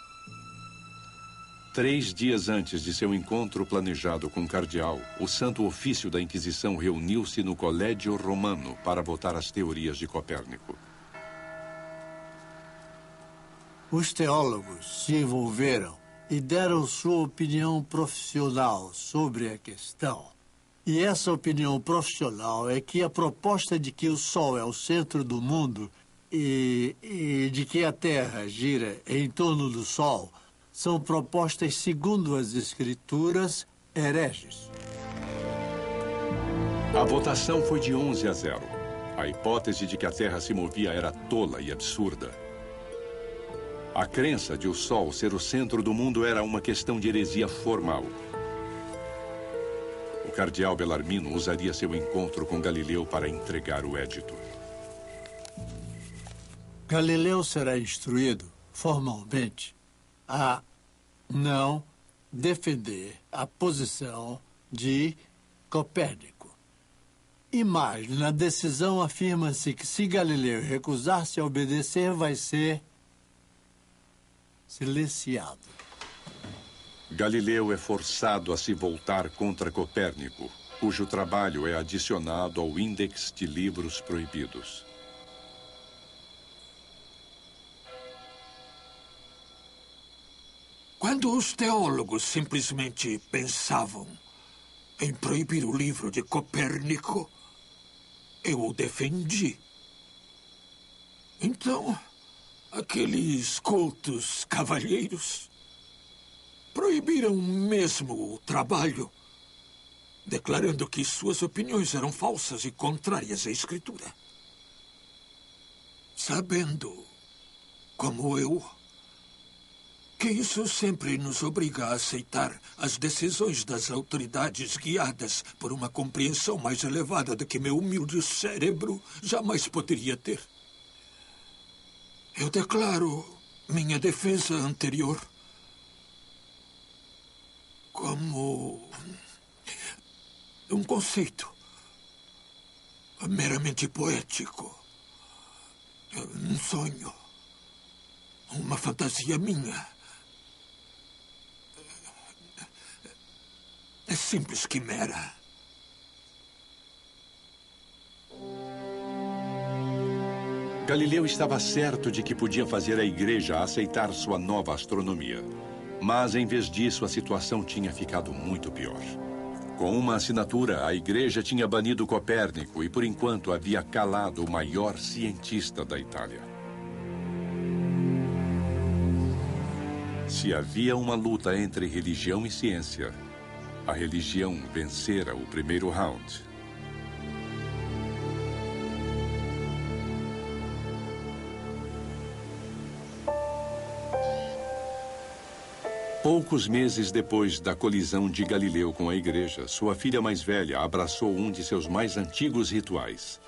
3 dias antes de seu encontro planejado com o cardeal, o Santo Ofício da Inquisição reuniu-se no Colégio Romano para votar as teorias de Copérnico. Os teólogos se envolveram e deram sua opinião profissional sobre a questão. E essa opinião profissional é que a proposta de que o Sol é o centro do mundo e de que a Terra gira em torno do Sol são propostas, segundo as Escrituras, hereges. A votação foi de 11-0. A hipótese de que a Terra se movia era tola e absurda. A crença de o Sol ser o centro do mundo era uma questão de heresia formal. O cardeal Bellarmino usaria seu encontro com Galileu para entregar o édito. Galileu será instruído formalmente a não defender a posição de Copérnico. E mais, na decisão afirma-se que se Galileu recusar-se a obedecer, vai ser silenciado. Galileu é forçado a se voltar contra Copérnico, cujo trabalho é adicionado ao Índex de Livros Proibidos. Quando os teólogos simplesmente pensavam em proibir o livro de Copérnico, eu o defendi. Então, aqueles cultos cavalheiros proibiram mesmo o trabalho, declarando que suas opiniões eram falsas e contrárias à Escritura. Sabendo, como eu, que isso sempre nos obriga a aceitar as decisões das autoridades guiadas por uma compreensão mais elevada do que meu humilde cérebro jamais poderia ter. Eu declaro minha defesa anterior como um conceito meramente poético, um sonho, uma fantasia minha. É simples quimera. Galileu estava certo de que podia fazer a igreja aceitar sua nova astronomia. Mas, em vez disso, a situação tinha ficado muito pior. Com uma assinatura, a igreja tinha banido Copérnico e, por enquanto, havia calado o maior cientista da Itália. Se havia uma luta entre religião e ciência, a religião vencera o primeiro round. Poucos meses depois da colisão de Galileu com a igreja, sua filha mais velha abraçou um de seus mais antigos rituais.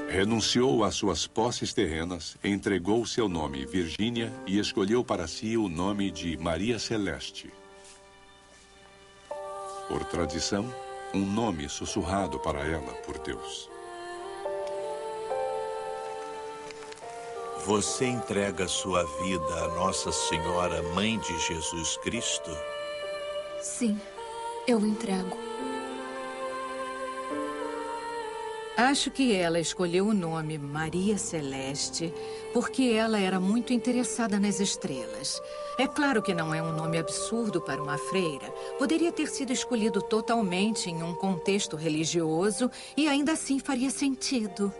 Renunciou às suas posses terrenas, entregou seu nome Virgínia e escolheu para si o nome de Maria Celeste. Por tradição, um nome sussurrado para ela por Deus. Você entrega sua vida a Nossa Senhora, Mãe de Jesus Cristo? Sim, eu entrego. Acho que ela escolheu o nome Maria Celeste porque ela era muito interessada nas estrelas. É claro que não é um nome absurdo para uma freira. Poderia ter sido escolhido totalmente em um contexto religioso e ainda assim faria sentido.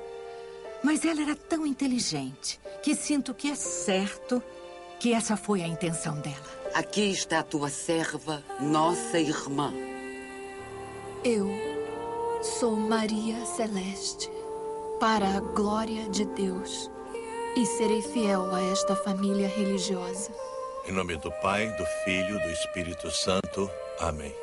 Mas ela era tão inteligente que sinto que é certo que essa foi a intenção dela. Aqui está a tua serva, nossa irmã. Eu sou Maria Celeste, para a glória de Deus, e serei fiel a esta família religiosa. Em nome do Pai, do Filho e do Espírito Santo. Amém.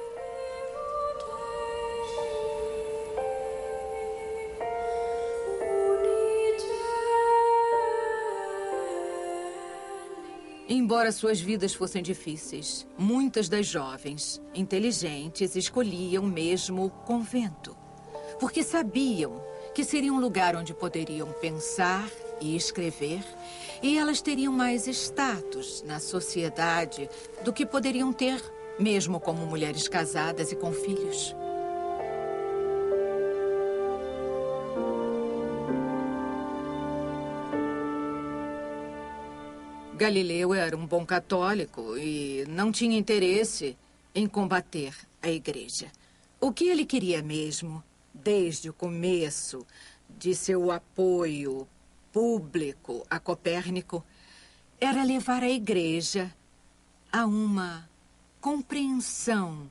Embora suas vidas fossem difíceis, muitas das jovens inteligentes escolhiam mesmo o convento, porque sabiam que seria um lugar onde poderiam pensar e escrever, e elas teriam mais status na sociedade do que poderiam ter, mesmo como mulheres casadas e com filhos. Galileu era um bom católico e não tinha interesse em combater a igreja. O que ele queria mesmo, desde o começo de seu apoio público a Copérnico, era levar a igreja a uma compreensão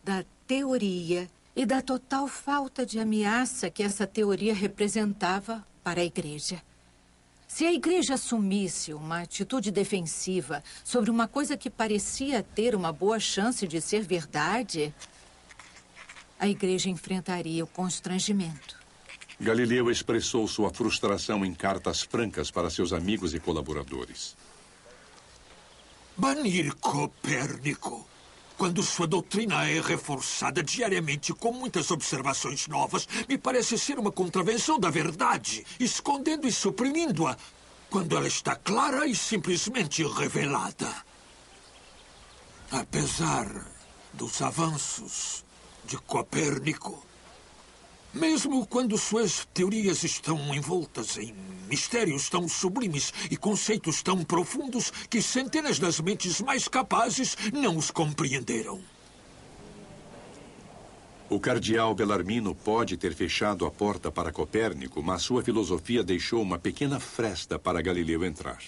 da teoria e da total falta de ameaça que essa teoria representava para a Igreja. Se a Igreja assumisse uma atitude defensiva sobre uma coisa que parecia ter uma boa chance de ser verdade, a Igreja enfrentaria o constrangimento. Galileu expressou sua frustração em cartas francas para seus amigos e colaboradores. Banir Copérnico, quando sua doutrina é reforçada diariamente com muitas observações novas, me parece ser uma contravenção da verdade, escondendo e suprimindo-a, quando ela está clara e simplesmente revelada. Apesar dos avanços de Copérnico, mesmo quando suas teorias estão envoltas em mistérios tão sublimes e conceitos tão profundos que centenas das mentes mais capazes não os compreenderam. O cardeal Bellarmino pode ter fechado a porta para Copérnico, mas sua filosofia deixou uma pequena fresta para Galileu entrar.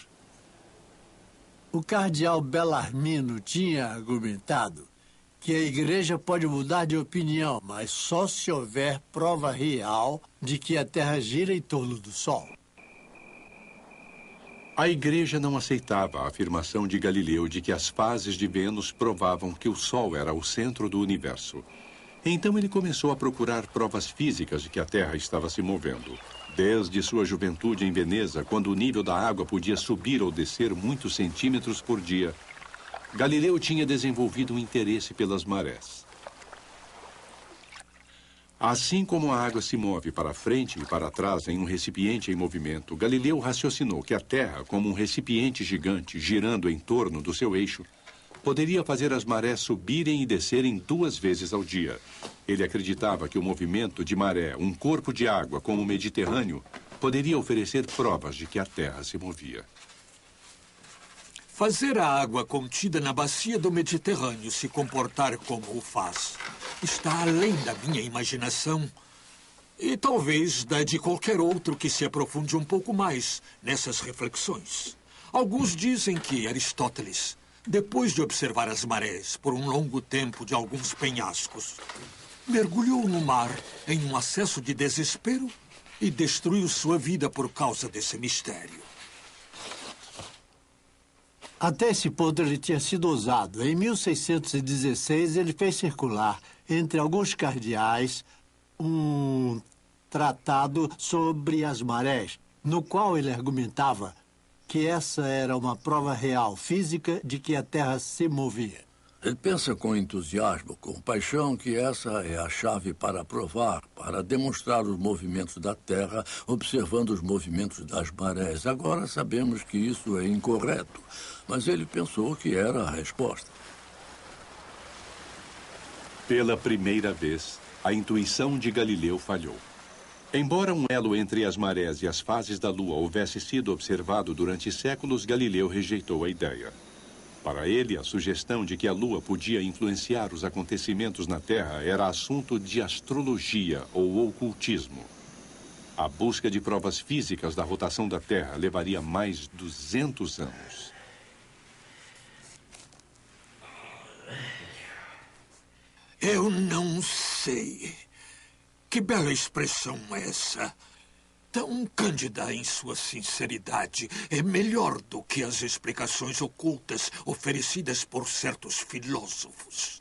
O cardeal Bellarmino tinha argumentado que a Igreja pode mudar de opinião, mas só se houver prova real de que a Terra gira em torno do Sol. A Igreja não aceitava a afirmação de Galileu de que as fases de Vênus provavam que o Sol era o centro do universo. Então ele começou a procurar provas físicas de que a Terra estava se movendo. Desde sua juventude em Veneza, quando o nível da água podia subir ou descer muitos centímetros por dia, Galileu tinha desenvolvido um interesse pelas marés. Assim como a água se move para frente e para trás em um recipiente em movimento, Galileu raciocinou que a Terra, como um recipiente gigante girando em torno do seu eixo, poderia fazer as marés subirem e descerem 2 vezes ao dia. Ele acreditava que o movimento de maré, um corpo de água como o Mediterrâneo, poderia oferecer provas de que a Terra se movia. Fazer a água contida na bacia do Mediterrâneo se comportar como o faz está além da minha imaginação e talvez da de qualquer outro que se aprofunde um pouco mais nessas reflexões. Alguns dizem que Aristóteles, depois de observar as marés por um longo tempo de alguns penhascos, mergulhou no mar em um acesso de desespero e destruiu sua vida por causa desse mistério. Até esse ponto ele tinha sido ousado. Em 1616, ele fez circular entre alguns cardeais um tratado sobre as marés, no qual ele argumentava que essa era uma prova real, física, de que a Terra se movia. Ele pensa com entusiasmo, com paixão, que essa é a chave para provar, para demonstrar os movimentos da Terra, observando os movimentos das marés. Agora sabemos que isso é incorreto, mas ele pensou que era a resposta. Pela primeira vez, a intuição de Galileu falhou. Embora um elo entre as marés e as fases da Lua houvesse sido observado durante séculos, Galileu rejeitou a ideia. Para ele, a sugestão de que a Lua podia influenciar os acontecimentos na Terra era assunto de astrologia ou ocultismo. A busca de provas físicas da rotação da Terra levaria mais 200 anos. Eu não sei. Que bela expressão essa. Tão cândida em sua sinceridade. É melhor do que as explicações ocultas oferecidas por certos filósofos.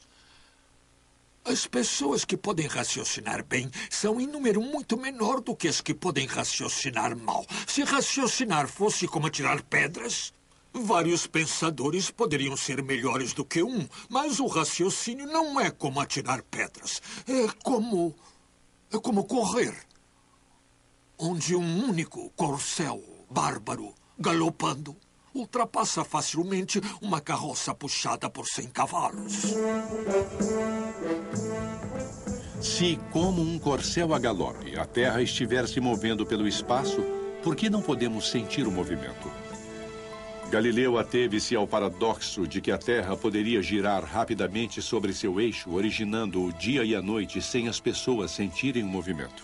As pessoas que podem raciocinar bem são em número muito menor do que as que podem raciocinar mal. Se raciocinar fosse como atirar pedras, vários pensadores poderiam ser melhores do que um, mas o raciocínio não é como atirar pedras. É como correr, onde um único corcel bárbaro galopando ultrapassa facilmente uma carroça puxada por 100 cavalos. Se, como um corcel a galope, a Terra estiver se movendo pelo espaço, por que não podemos sentir o movimento? Galileu ateve-se ao paradoxo de que a Terra poderia girar rapidamente sobre seu eixo, originando o dia e a noite sem as pessoas sentirem o movimento.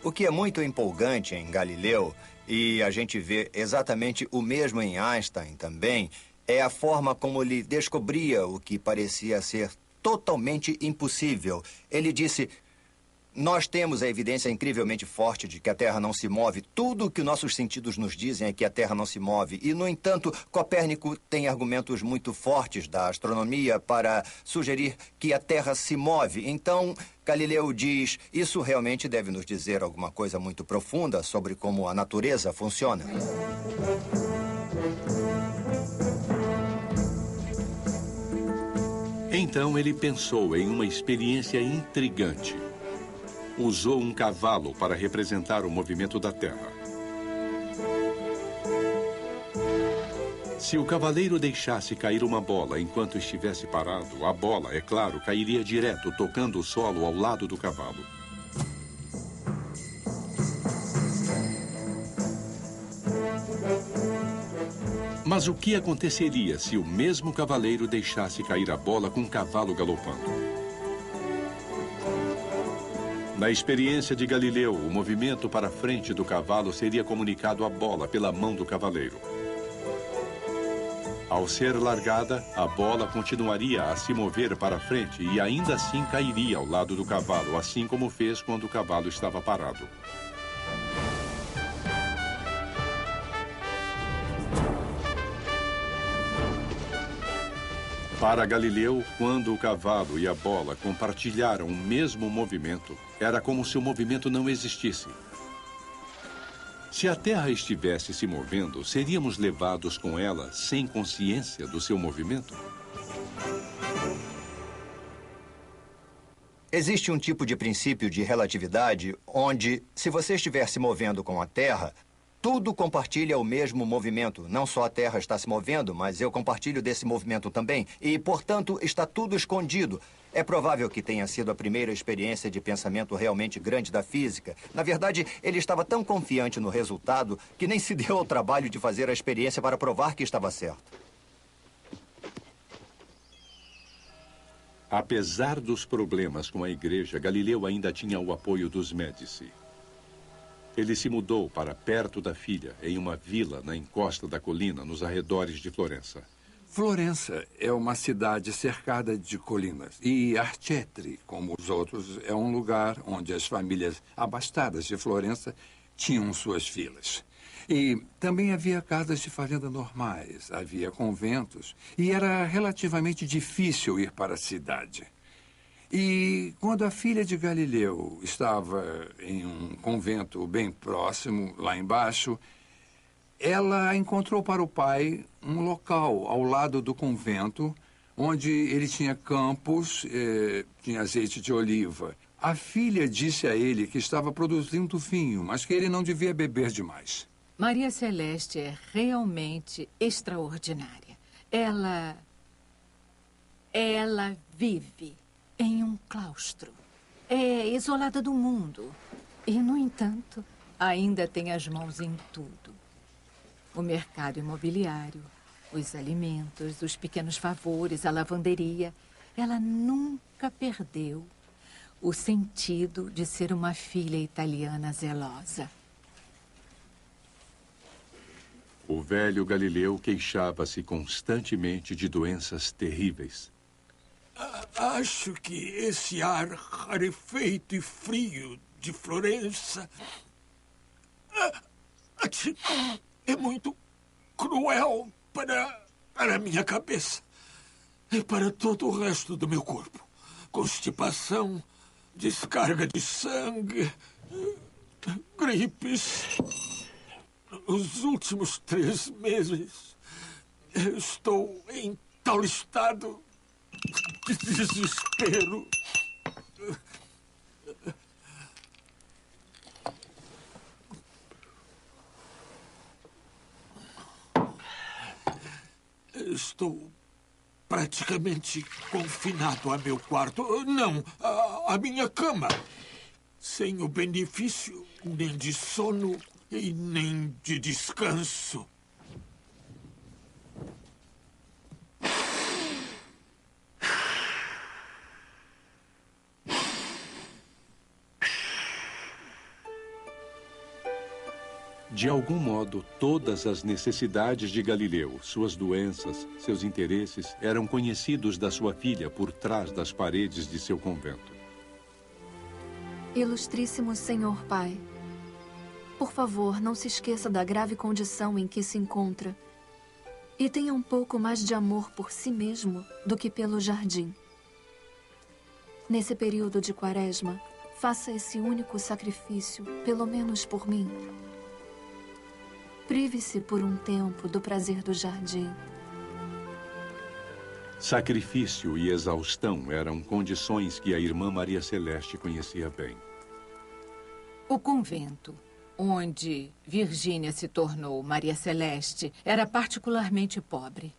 O que é muito empolgante em Galileu, e a gente vê exatamente o mesmo em Einstein também, é a forma como ele descobria o que parecia ser totalmente impossível. Ele disse: nós temos a evidência incrivelmente forte de que a Terra não se move. Tudo o que nossos sentidos nos dizem é que a Terra não se move. E, no entanto, Copérnico tem argumentos muito fortes da astronomia para sugerir que a Terra se move. Então, Galileu diz: isso realmente deve nos dizer alguma coisa muito profunda sobre como a natureza funciona. Então ele pensou em uma experiência intrigante. Usou um cavalo para representar o movimento da Terra. Se o cavaleiro deixasse cair uma bola enquanto estivesse parado, a bola, é claro, cairia direto, tocando o solo ao lado do cavalo. Mas o que aconteceria se o mesmo cavaleiro deixasse cair a bola com o cavalo galopando? Na experiência de Galileu, o movimento para frente do cavalo seria comunicado à bola pela mão do cavaleiro. Ao ser largada, a bola continuaria a se mover para frente e ainda assim cairia ao lado do cavalo, assim como fez quando o cavalo estava parado. Para Galileu, quando o cavalo e a bola compartilharam o mesmo movimento, era como se o movimento não existisse. Se a Terra estivesse se movendo, seríamos levados com ela sem consciência do seu movimento? Existe um tipo de princípio de relatividade onde, se você estiver se movendo com a Terra, tudo compartilha o mesmo movimento. Não só a Terra está se movendo, mas eu compartilho desse movimento também. E, portanto, está tudo escondido. É provável que tenha sido a primeira experiência de pensamento realmente grande da física. Na verdade, ele estava tão confiante no resultado que nem se deu ao trabalho de fazer a experiência para provar que estava certo. Apesar dos problemas com a igreja, Galileu ainda tinha o apoio dos Médici. Ele se mudou para perto da filha, em uma vila na encosta da colina, nos arredores de Florença. Florença é uma cidade cercada de colinas. E Arcetri, como os outros, é um lugar onde as famílias abastadas de Florença tinham suas filas. E também havia casas de fazenda normais, havia conventos, e era relativamente difícil ir para a cidade. E quando a filha de Galileu estava em um convento bem próximo, lá embaixo, ela encontrou para o pai um local ao lado do convento, onde ele tinha campos, tinha azeite de oliva. A filha disse a ele que estava produzindo vinho, mas que ele não devia beber demais. Maria Celeste é realmente extraordinária. Ela vive em um claustro. É isolada do mundo. E, no entanto, ainda tem as mãos em tudo. O mercado imobiliário, os alimentos, os pequenos favores, a lavanderia. Ela nunca perdeu o sentido de ser uma filha italiana zelosa. O velho Galileu queixava-se constantemente de doenças terríveis. Acho que esse ar rarefeito e frio de Florença é muito cruel para a minha cabeça e para todo o resto do meu corpo. Constipação, descarga de sangue, gripes. Os últimos 3 meses eu estou em tal estado de desespero. Estou praticamente confinado a meu quarto. Não, a minha cama. Sem o benefício nem de sono e nem de descanso. De algum modo, todas as necessidades de Galileu, suas doenças, seus interesses, eram conhecidos da sua filha por trás das paredes de seu convento. Ilustríssimo Senhor Pai, por favor, não se esqueça da grave condição em que se encontra e tenha um pouco mais de amor por si mesmo do que pelo jardim. Nesse período de Quaresma, faça esse único sacrifício, pelo menos por mim. Prive-se por um tempo do prazer do jardim. Sacrifício e exaustão eram condições que a irmã Maria Celeste conhecia bem. O convento, onde Virgínia se tornou Maria Celeste, era particularmente pobre.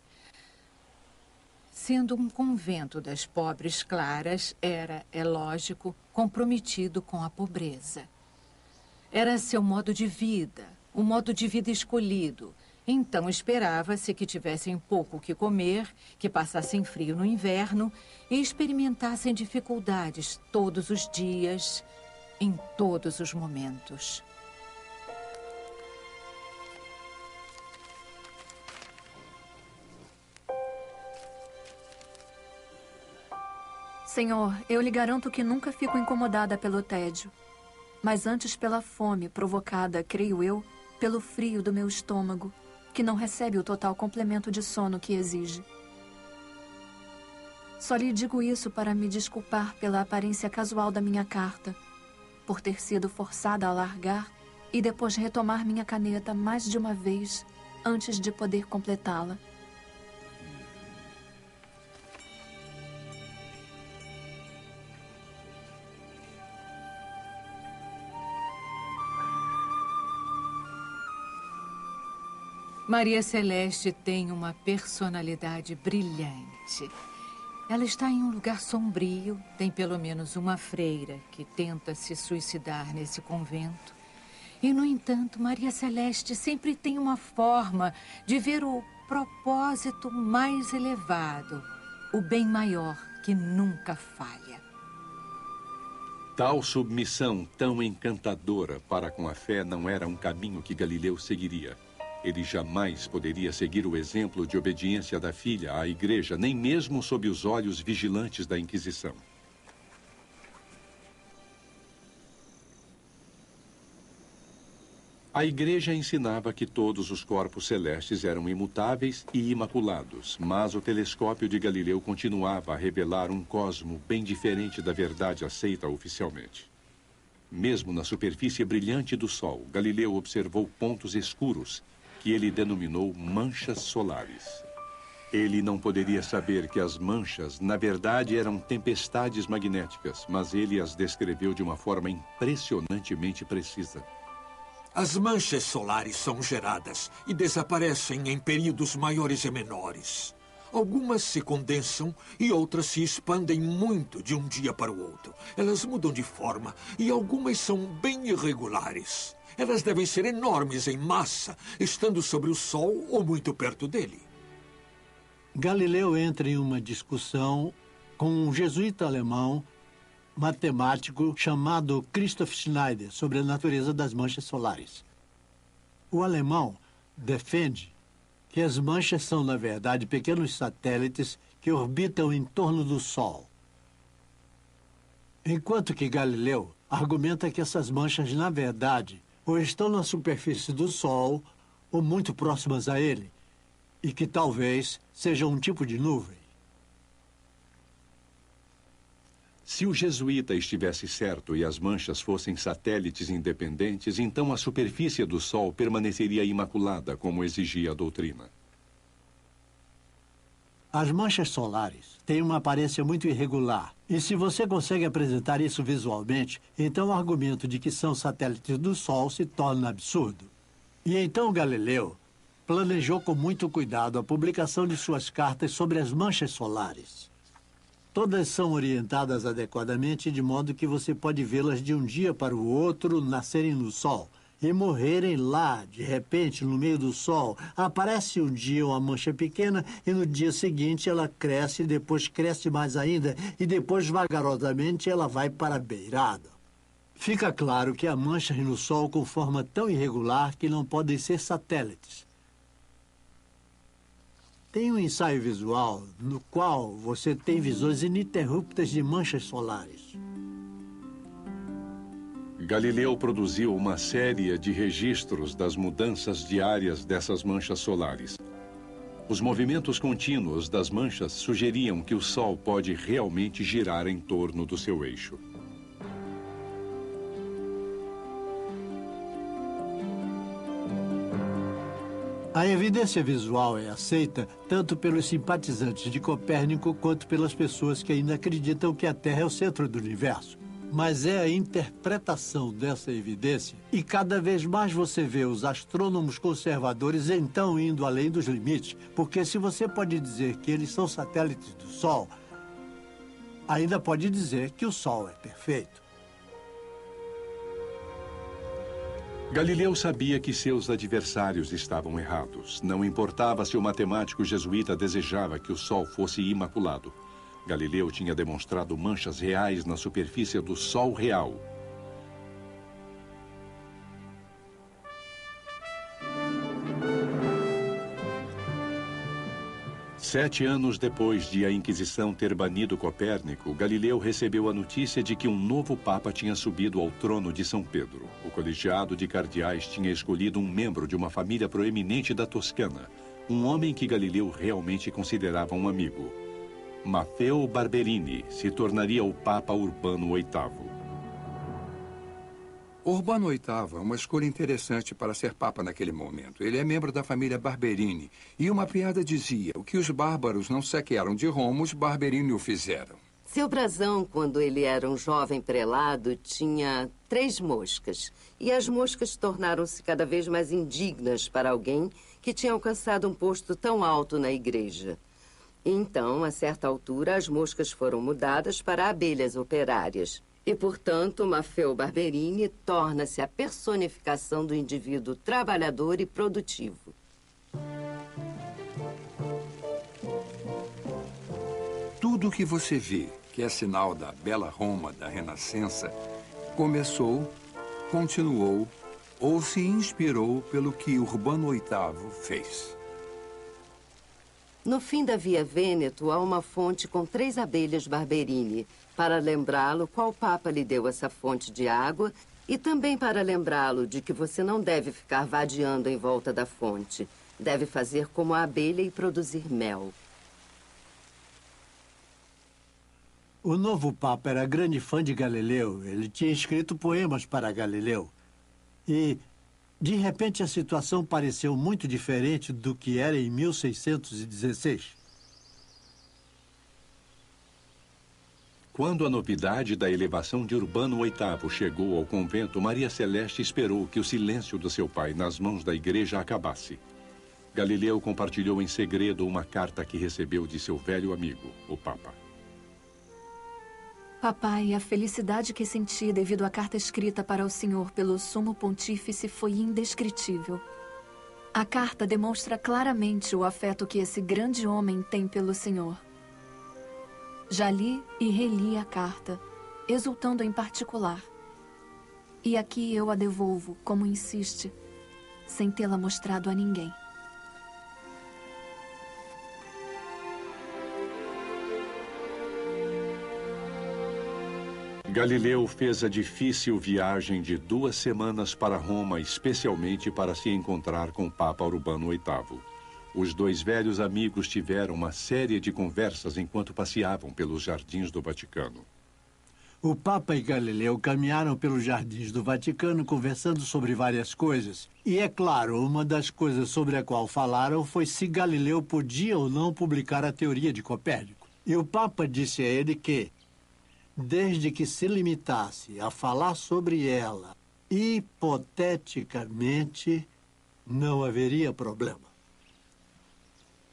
Sendo um convento das pobres claras, era, é lógico, comprometido com a pobreza. Era seu modo de vida, o modo de vida escolhido. Então esperava-se que tivessem pouco o que comer, que passassem frio no inverno e experimentassem dificuldades todos os dias, em todos os momentos. Senhor, eu lhe garanto que nunca fico incomodada pelo tédio, mas antes pela fome provocada, creio eu, pelo frio do meu estômago, que não recebe o total complemento de sono que exige. Só lhe digo isso para me desculpar pela aparência casual da minha carta, por ter sido forçada a largar e depois retomar minha caneta mais de uma vez antes de poder completá-la. Maria Celeste tem uma personalidade brilhante. Ela está em um lugar sombrio, tem pelo menos uma freira que tenta se suicidar nesse convento. E, no entanto, Maria Celeste sempre tem uma forma de ver o propósito mais elevado, o bem maior que nunca falha. Tal submissão tão encantadora para com a fé não era um caminho que Galileu seguiria. Ele jamais poderia seguir o exemplo de obediência da filha à igreja, nem mesmo sob os olhos vigilantes da Inquisição. A igreja ensinava que todos os corpos celestes eram imutáveis e imaculados, mas o telescópio de Galileu continuava a revelar um cosmo bem diferente da verdade aceita oficialmente. Mesmo na superfície brilhante do Sol, Galileu observou pontos escuros, que ele denominou manchas solares. Ele não poderia saber que as manchas, na verdade, eram tempestades magnéticas, mas ele as descreveu de uma forma impressionantemente precisa. As manchas solares são geradas e desaparecem em períodos maiores e menores. Algumas se condensam e outras se expandem muito de um dia para o outro. Elas mudam de forma e algumas são bem irregulares. Elas devem ser enormes em massa, estando sobre o Sol ou muito perto dele. Galileu entra em uma discussão com um jesuíta alemão matemático chamado Christoph Schneider sobre a natureza das manchas solares. O alemão defende que as manchas são, na verdade, pequenos satélites que orbitam em torno do Sol. Enquanto que Galileu argumenta que essas manchas, na verdade, ou estão na superfície do Sol ou muito próximas a ele, e que talvez sejam um tipo de nuvem. Se o jesuíta estivesse certo e as manchas fossem satélites independentes, então a superfície do Sol permaneceria imaculada, como exigia a doutrina. As manchas solares têm uma aparência muito irregular. E se você consegue apresentar isso visualmente, então o argumento de que são satélites do Sol se torna absurdo. E então Galileu planejou com muito cuidado a publicação de suas cartas sobre as manchas solares. Todas são orientadas adequadamente, de modo que você pode vê-las de um dia para o outro nascerem no Sol e morrerem lá, de repente, no meio do Sol. Aparece um dia uma mancha pequena e no dia seguinte ela cresce, depois cresce mais ainda e depois, vagarosamente, ela vai para a beirada. Fica claro que há manchas no Sol com forma tão irregular que não podem ser satélites. Tem um ensaio visual no qual você tem visões ininterruptas de manchas solares. Galileu produziu uma série de registros das mudanças diárias dessas manchas solares. Os movimentos contínuos das manchas sugeriam que o Sol pode realmente girar em torno do seu eixo. A evidência visual é aceita tanto pelos simpatizantes de Copérnico quanto pelas pessoas que ainda acreditam que a Terra é o centro do universo. Mas é a interpretação dessa evidência, e cada vez mais você vê os astrônomos conservadores então indo além dos limites, porque se você pode dizer que eles são satélites do Sol, ainda pode dizer que o Sol é perfeito. Galileu sabia que seus adversários estavam errados. Não importava se o matemático jesuíta desejava que o Sol fosse imaculado. Galileu tinha demonstrado manchas reais na superfície do Sol real. Sete anos depois de a Inquisição ter banido Copérnico, Galileu recebeu a notícia de que um novo papa tinha subido ao trono de São Pedro. O colegiado de cardeais tinha escolhido um membro de uma família proeminente da Toscana, um homem que Galileu realmente considerava um amigo. Maffeo Barberini se tornaria o Papa Urbano VIII. Urbano VIII é uma escolha interessante para ser Papa naquele momento. Ele é membro da família Barberini. E uma piada dizia, o que os bárbaros não saquearam de Roma, os Barberini o fizeram. Seu brasão, quando ele era um jovem prelado, tinha 3 moscas. E as moscas tornaram-se cada vez mais indignas para alguém que tinha alcançado um posto tão alto na igreja. Então, a certa altura, as moscas foram mudadas para abelhas operárias. E, portanto, Maffeo Barberini torna-se a personificação do indivíduo trabalhador e produtivo. Tudo o que você vê, que é sinal da bela Roma da Renascença, começou, continuou ou se inspirou pelo que Urbano VIII fez. No fim da Via Vêneto, há uma fonte com 3 abelhas Barberini, para lembrá-lo qual papa lhe deu essa fonte de água e também para lembrá-lo de que você não deve ficar vadiando em volta da fonte. Deve fazer como a abelha e produzir mel. O novo papa era grande fã de Galileu. Ele tinha escrito poemas para Galileu. E, de repente, a situação pareceu muito diferente do que era em 1616. Quando a novidade da elevação de Urbano VIII chegou ao convento, Maria Celeste esperou que o silêncio do seu pai nas mãos da igreja acabasse. Galileu compartilhou em segredo uma carta que recebeu de seu velho amigo, o Papa. Papai, a felicidade que senti devido à carta escrita para o senhor pelo Sumo Pontífice foi indescritível. A carta demonstra claramente o afeto que esse grande homem tem pelo senhor. Já li e reli a carta, exultando em particular. E aqui eu a devolvo, como insiste, sem tê-la mostrado a ninguém. Galileu fez a difícil viagem de 2 semanas para Roma, especialmente para se encontrar com o Papa Urbano VIII. Os 2 velhos amigos tiveram uma série de conversas enquanto passeavam pelos jardins do Vaticano. O Papa e Galileu caminharam pelos jardins do Vaticano conversando sobre várias coisas. E, é claro, uma das coisas sobre a qual falaram foi se Galileu podia ou não publicar a teoria de Copérnico. E o Papa disse a ele que, desde que se limitasse a falar sobre ela, hipoteticamente, não haveria problema.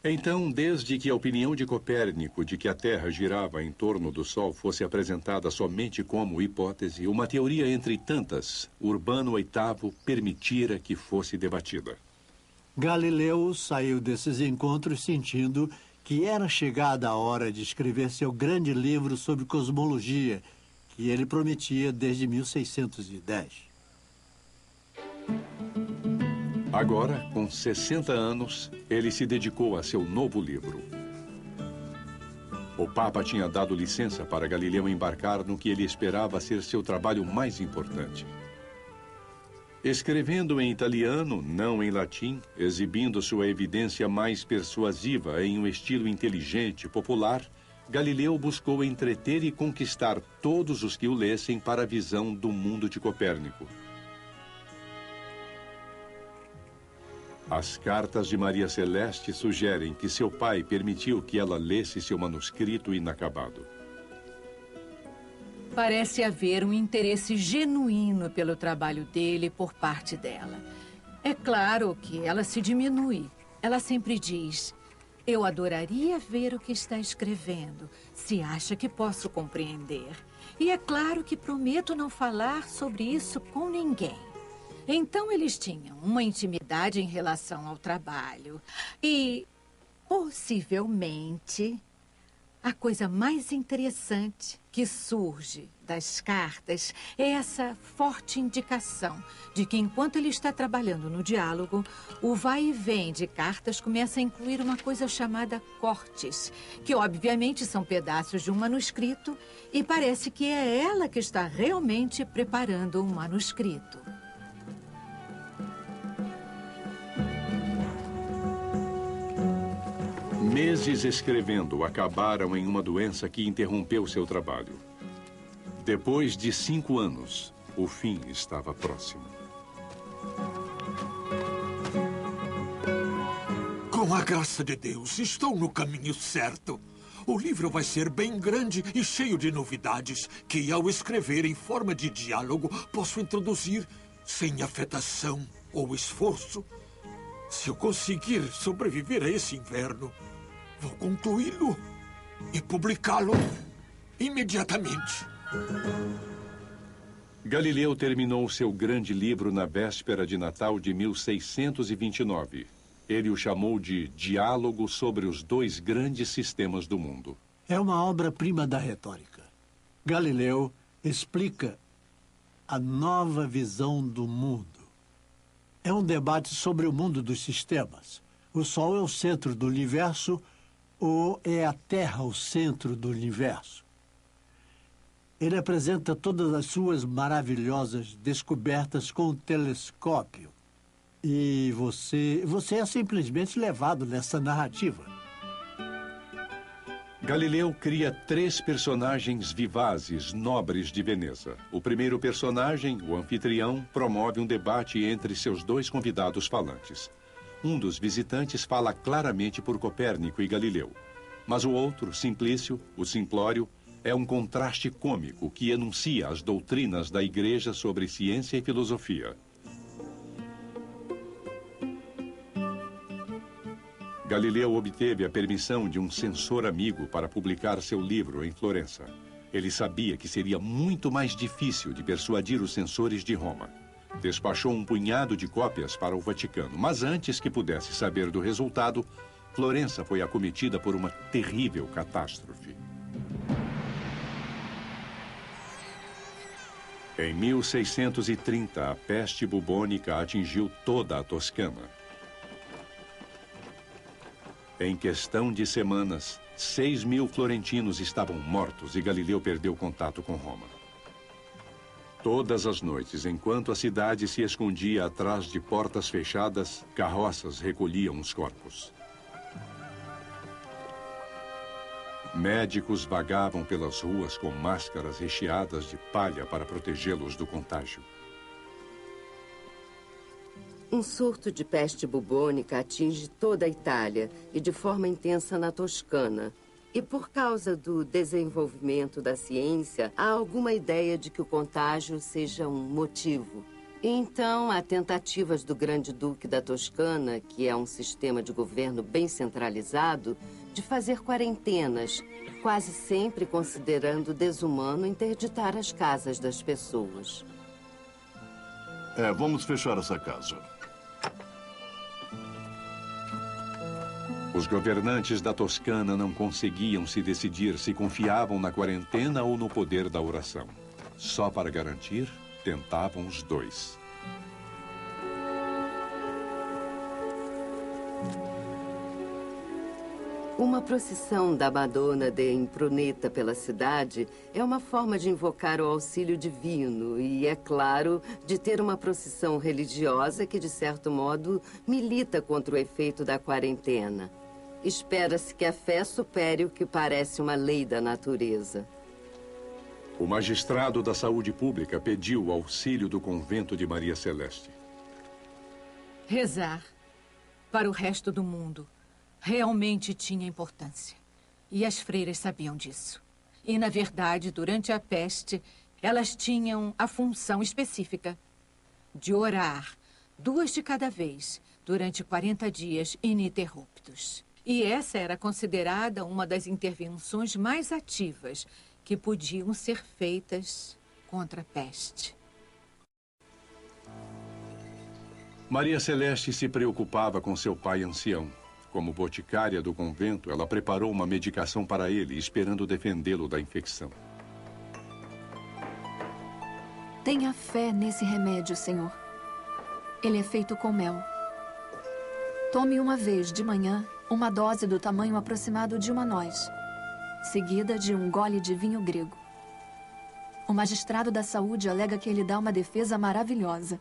Então, desde que a opinião de Copérnico de que a Terra girava em torno do Sol fosse apresentada somente como hipótese, uma teoria entre tantas, Urbano VIII permitira que fosse debatida. Galileu saiu desses encontros sentindo que era chegada a hora de escrever seu grande livro sobre cosmologia, que ele prometia desde 1610. Agora, com 60 anos, ele se dedicou a seu novo livro. O Papa tinha dado licença para Galileu embarcar no que ele esperava ser seu trabalho mais importante. Escrevendo em italiano, não em latim, exibindo sua evidência mais persuasiva em um estilo inteligente, popular, Galileu buscou entreter e conquistar todos os que o lessem para a visão do mundo de Copérnico. As cartas de Maria Celeste sugerem que seu pai permitiu que ela lesse seu manuscrito inacabado. Parece haver um interesse genuíno pelo trabalho dele por parte dela. É claro que ela se diminui. Ela sempre diz: eu adoraria ver o que está escrevendo, se acha que posso compreender. E é claro que prometo não falar sobre isso com ninguém. Então, eles tinham uma intimidade em relação ao trabalho. E, possivelmente, a coisa mais interessante que surge das cartas é essa forte indicação de que, enquanto ele está trabalhando no diálogo, o vai e vem de cartas começa a incluir uma coisa chamada cortes, que obviamente são pedaços de um manuscrito, e parece que é ela que está realmente preparando um manuscrito. Meses escrevendo acabaram em uma doença que interrompeu seu trabalho. Depois de 5 anos, o fim estava próximo. Com a graça de Deus, estou no caminho certo. O livro vai ser bem grande e cheio de novidades que, ao escrever em forma de diálogo, posso introduzir sem afetação ou esforço. Se eu conseguir sobreviver a esse inverno, vou concluí-lo e publicá-lo imediatamente. Galileu terminou seu grande livro na véspera de Natal de 1629. Ele o chamou de Diálogo sobre os dois grandes sistemas do mundo. É uma obra-prima da retórica. Galileu explica a nova visão do mundo. É um debate sobre o mundo dos sistemas. O Sol é o centro do universo ou é a Terra o centro do universo? Ele apresenta todas as suas maravilhosas descobertas com o telescópio. E você é simplesmente levado nessa narrativa. Galileu cria 3 personagens vivazes, nobres de Veneza. O primeiro personagem, o anfitrião, promove um debate entre seus 2 convidados falantes. Um dos visitantes fala claramente por Copérnico e Galileu. Mas o outro, Simplício, o Simplório, é um contraste cômico que enuncia as doutrinas da Igreja sobre ciência e filosofia. Galileu obteve a permissão de um censor amigo para publicar seu livro em Florença. Ele sabia que seria muito mais difícil de persuadir os censores de Roma. Despachou um punhado de cópias para o Vaticano, mas antes que pudesse saber do resultado, Florença foi acometida por uma terrível catástrofe. Em 1630, a peste bubônica atingiu toda a Toscana. Em questão de semanas, 6.000 florentinos estavam mortos e Galileu perdeu contato com Roma. Todas as noites, enquanto a cidade se escondia atrás de portas fechadas, carroças recolhiam os corpos. Médicos vagavam pelas ruas com máscaras recheadas de palha para protegê-los do contágio. Um surto de peste bubônica atinge toda a Itália e de forma intensa na Toscana. E por causa do desenvolvimento da ciência, há alguma ideia de que o contágio seja um motivo. Então, há tentativas do Grande Duque da Toscana, que é um sistema de governo bem centralizado, de fazer quarentenas, quase sempre considerando desumano interditar as casas das pessoas. Vamos fechar essa casa. Os governantes da Toscana não conseguiam se decidir se confiavam na quarentena ou no poder da oração. Só para garantir, tentavam os dois. Uma procissão da Madonna de Impruneta pela cidade é uma forma de invocar o auxílio divino e, é claro, de ter uma procissão religiosa que, de certo modo, milita contra o efeito da quarentena. Espera-se que a fé supere o que parece uma lei da natureza. O magistrado da saúde pública pediu o auxílio do convento de Maria Celeste. Rezar para o resto do mundo realmente tinha importância. E as freiras sabiam disso. E, na verdade, durante a peste, elas tinham a função específica de orar 2 de cada vez durante 40 dias ininterruptos. E essa era considerada uma das intervenções mais ativas que podiam ser feitas contra a peste. Maria Celeste se preocupava com seu pai ancião. Como boticária do convento, ela preparou uma medicação para ele, esperando defendê-lo da infecção. Tenha fé nesse remédio, Senhor. Ele é feito com mel. Tome uma vez de manhã uma dose do tamanho aproximado de uma noz, seguida de um gole de vinho grego. O magistrado da saúde alega que ele dá uma defesa maravilhosa.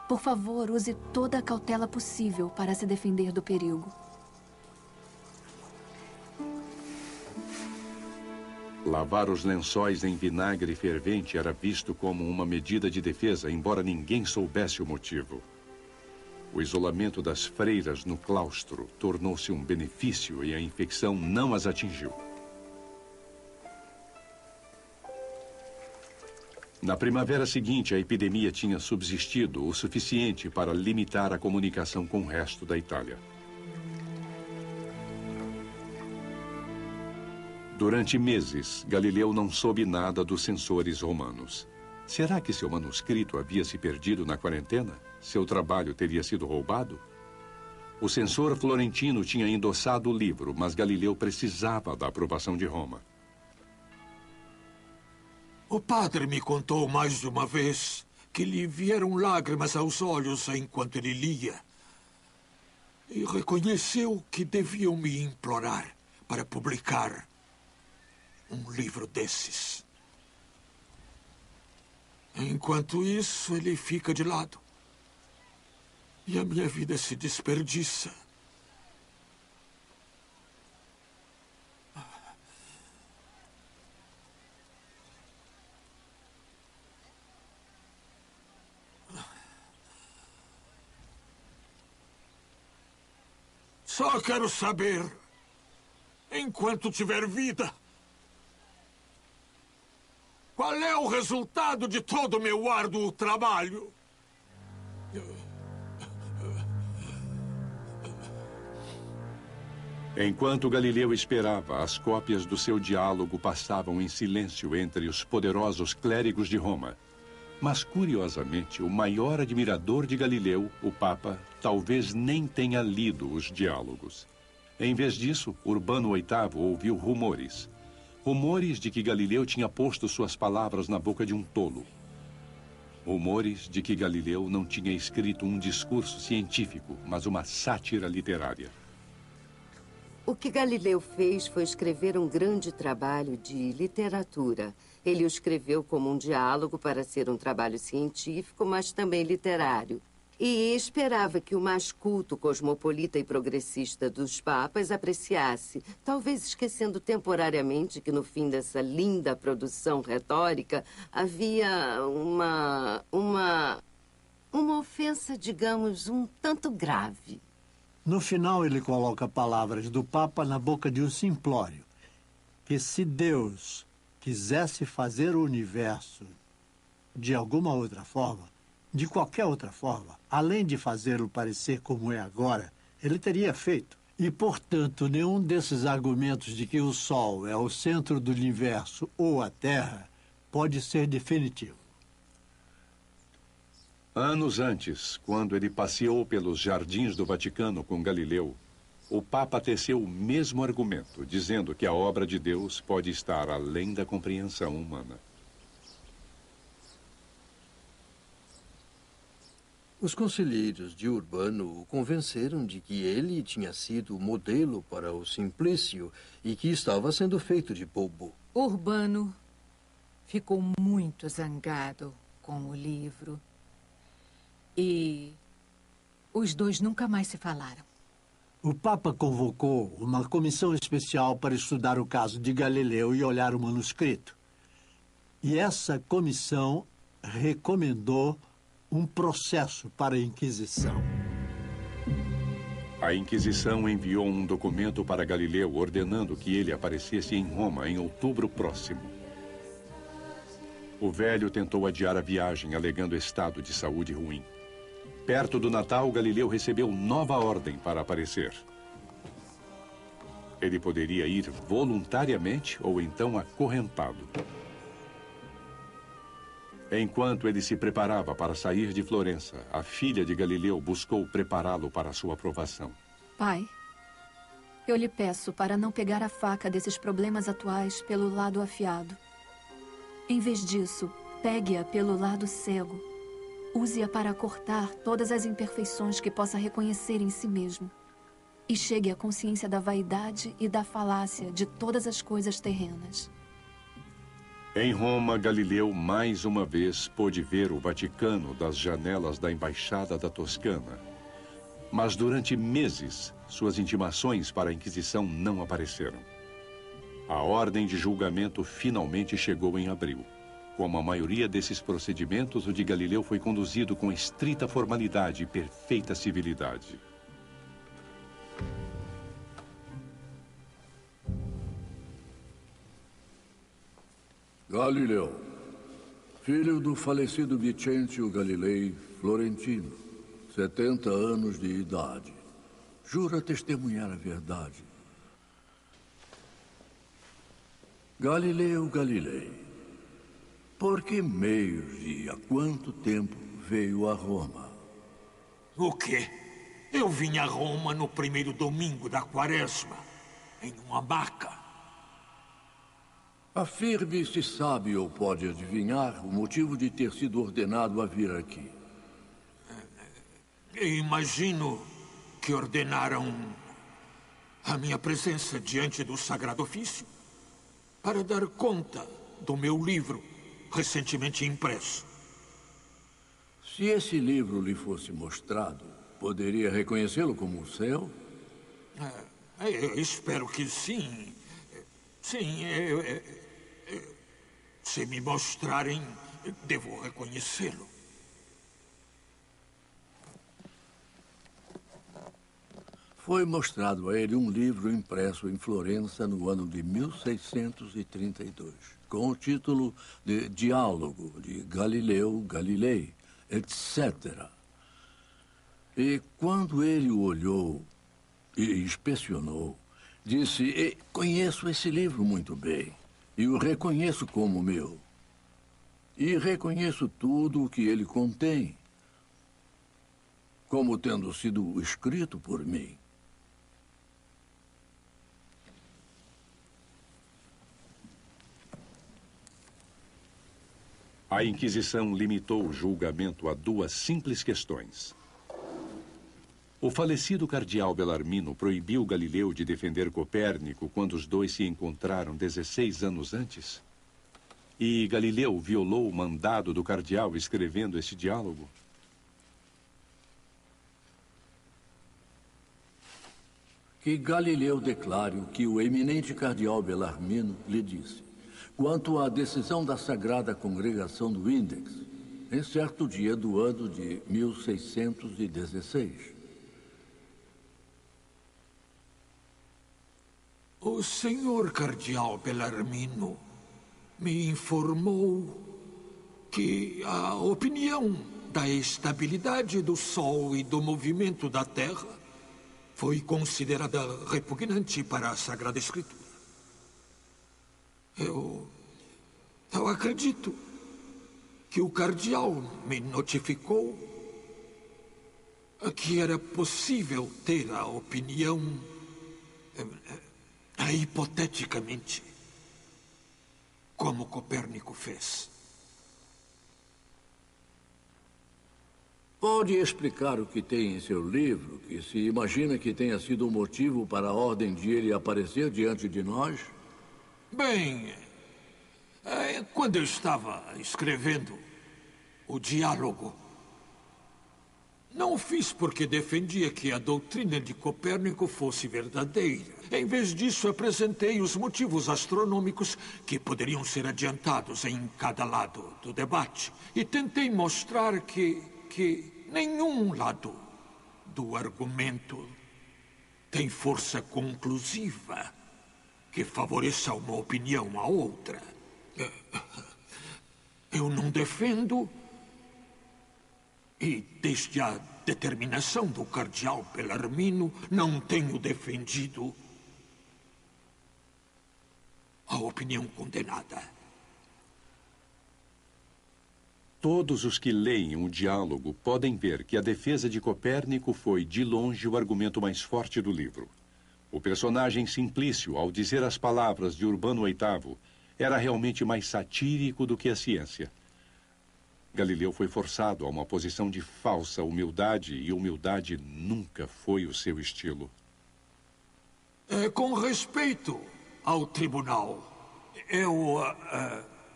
Por favor, use toda a cautela possível para se defender do perigo. Lavar os lençóis em vinagre fervente era visto como uma medida de defesa, embora ninguém soubesse o motivo. O isolamento das freiras no claustro tornou-se um benefício e a infecção não as atingiu. Na primavera seguinte, a epidemia tinha subsistido o suficiente para limitar a comunicação com o resto da Itália. Durante meses, Galileu não soube nada dos censores romanos. Será que seu manuscrito havia se perdido na quarentena? Seu trabalho teria sido roubado? O censor florentino tinha endossado o livro, mas Galileu precisava da aprovação de Roma. O padre me contou mais de uma vez que lhe vieram lágrimas aos olhos enquanto ele lia. E reconheceu que deviam me implorar para publicar um livro desses. Enquanto isso, ele fica de lado. E a minha vida se desperdiça. Só quero saber, enquanto tiver vida, qual é o resultado de todo o meu árduo trabalho? Enquanto Galileu esperava, as cópias do seu diálogo passavam em silêncio entre os poderosos clérigos de Roma. Mas, curiosamente, o maior admirador de Galileu, o Papa, talvez nem tenha lido os diálogos. Em vez disso, Urbano VIII ouviu rumores. Rumores de que Galileu tinha posto suas palavras na boca de um tolo. Rumores de que Galileu não tinha escrito um discurso científico, mas uma sátira literária. O que Galileu fez foi escrever um grande trabalho de literatura. Ele o escreveu como um diálogo para ser um trabalho científico, mas também literário. E esperava que o mais culto, cosmopolita e progressista dos papas apreciasse, talvez esquecendo temporariamente que no fim dessa linda produção retórica havia uma ofensa, digamos, um tanto grave. No final, ele coloca palavras do Papa na boca de um simplório, que se Deus quisesse fazer o universo de alguma outra forma, de qualquer outra forma, além de fazê-lo parecer como é agora, ele teria feito. E, portanto, nenhum desses argumentos de que o Sol é o centro do universo ou a Terra pode ser definitivo. Anos antes, quando ele passeou pelos jardins do Vaticano com Galileu, o Papa teceu o mesmo argumento, dizendo que a obra de Deus pode estar além da compreensão humana. Os conselheiros de Urbano o convenceram de que ele tinha sido o modelo para o Simplício e que estava sendo feito de bobo. Urbano ficou muito zangado com o livro. E os dois nunca mais se falaram. O Papa convocou uma comissão especial para estudar o caso de Galileu e olhar o manuscrito. E essa comissão recomendou um processo para a Inquisição. A Inquisição enviou um documento para Galileu ordenando que ele aparecesse em Roma em outubro próximo. O velho tentou adiar a viagem, alegando estado de saúde ruim. Perto do Natal, Galileu recebeu nova ordem para aparecer. Ele poderia ir voluntariamente ou então acorrentado. Enquanto ele se preparava para sair de Florença, a filha de Galileu buscou prepará-lo para sua aprovação. Pai, eu lhe peço para não pegar a faca desses problemas atuais pelo lado afiado. Em vez disso, pegue-a pelo lado cego. Use-a para cortar todas as imperfeições que possa reconhecer em si mesmo. E chegue à consciência da vaidade e da falácia de todas as coisas terrenas. Em Roma, Galileu mais uma vez pôde ver o Vaticano das janelas da Embaixada da Toscana. Mas durante meses, suas intimações para a Inquisição não apareceram. A ordem de julgamento finalmente chegou em abril. Como a maioria desses procedimentos, o de Galileu foi conduzido com estrita formalidade e perfeita civilidade. Galileu, filho do falecido Vicentio Galilei Florentino, 70 anos de idade. Jura testemunhar a verdade. Galileu Galilei, por que meios e há quanto tempo veio a Roma? O quê? Eu vim a Roma no primeiro domingo da quaresma, em uma maca. Afirme se sabe ou pode adivinhar o motivo de ter sido ordenado a vir aqui. Imagino que ordenaram a minha presença diante do Sagrado Ofício para dar conta do meu livro recentemente impresso. Se esse livro lhe fosse mostrado, poderia reconhecê-lo como o seu? Eu espero que sim. Sim, se me mostrarem, devo reconhecê-lo. Foi mostrado a ele um livro impresso em Florença no ano de 1632, com o título de Diálogo de Galileu Galilei, etc. E quando ele o olhou e inspecionou, disse: conheço esse livro muito bem e o reconheço como meu. E reconheço tudo o que ele contém, como tendo sido escrito por mim. A Inquisição limitou o julgamento a duas simples questões. O falecido cardeal Bellarmino proibiu Galileu de defender Copérnico quando os dois se encontraram 16 anos antes? E Galileu violou o mandado do cardeal escrevendo esse diálogo? Que Galileu declare o que o eminente cardeal Bellarmino lhe disse quanto à decisão da Sagrada Congregação do Index, em certo dia do ano de 1616. O senhor cardeal Bellarmino me informou que a opinião da estabilidade do Sol e do movimento da Terra foi considerada repugnante para a Sagrada Escritura. Eu acredito que o cardeal me notificou que era possível ter a opinião, hipoteticamente, como Copérnico fez. Pode explicar o que tem em seu livro, que se imagina que tenha sido o motivo para a ordem de ele aparecer diante de nós? Bem, quando eu estava escrevendo o diálogo, não o fiz porque defendia que a doutrina de Copérnico fosse verdadeira. Em vez disso, apresentei os motivos astronômicos que poderiam ser adiantados em cada lado do debate. E tentei mostrar que nenhum lado do argumento tem força conclusiva que favoreça uma opinião à outra. Eu não defendo, e desde a determinação do cardeal Bellarmino, não tenho defendido a opinião condenada. Todos os que leem o diálogo podem ver que a defesa de Copérnico foi, de longe, o argumento mais forte do livro. O personagem Simplício, ao dizer as palavras de Urbano VIII, era realmente mais satírico do que a ciência. Galileu foi forçado a uma posição de falsa humildade, e humildade nunca foi o seu estilo. Com respeito ao tribunal, eu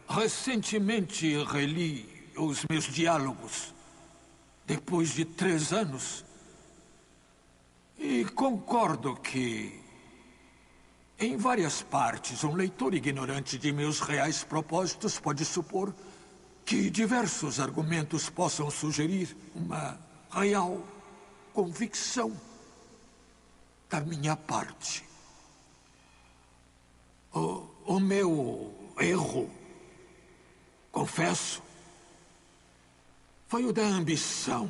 recentemente reli os meus diálogos, depois de 3 anos, e concordo que, em várias partes, um leitor ignorante de meus reais propósitos pode supor que diversos argumentos possam sugerir uma real convicção da minha parte. O meu erro, confesso, foi o da ambição.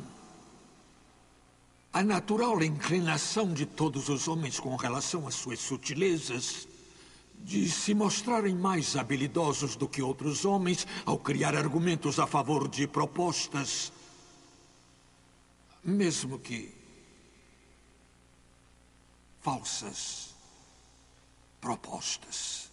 A natural inclinação de todos os homens com relação às suas sutilezas, de se mostrarem mais habilidosos do que outros homens ao criar argumentos a favor de propostas, mesmo que falsas propostas.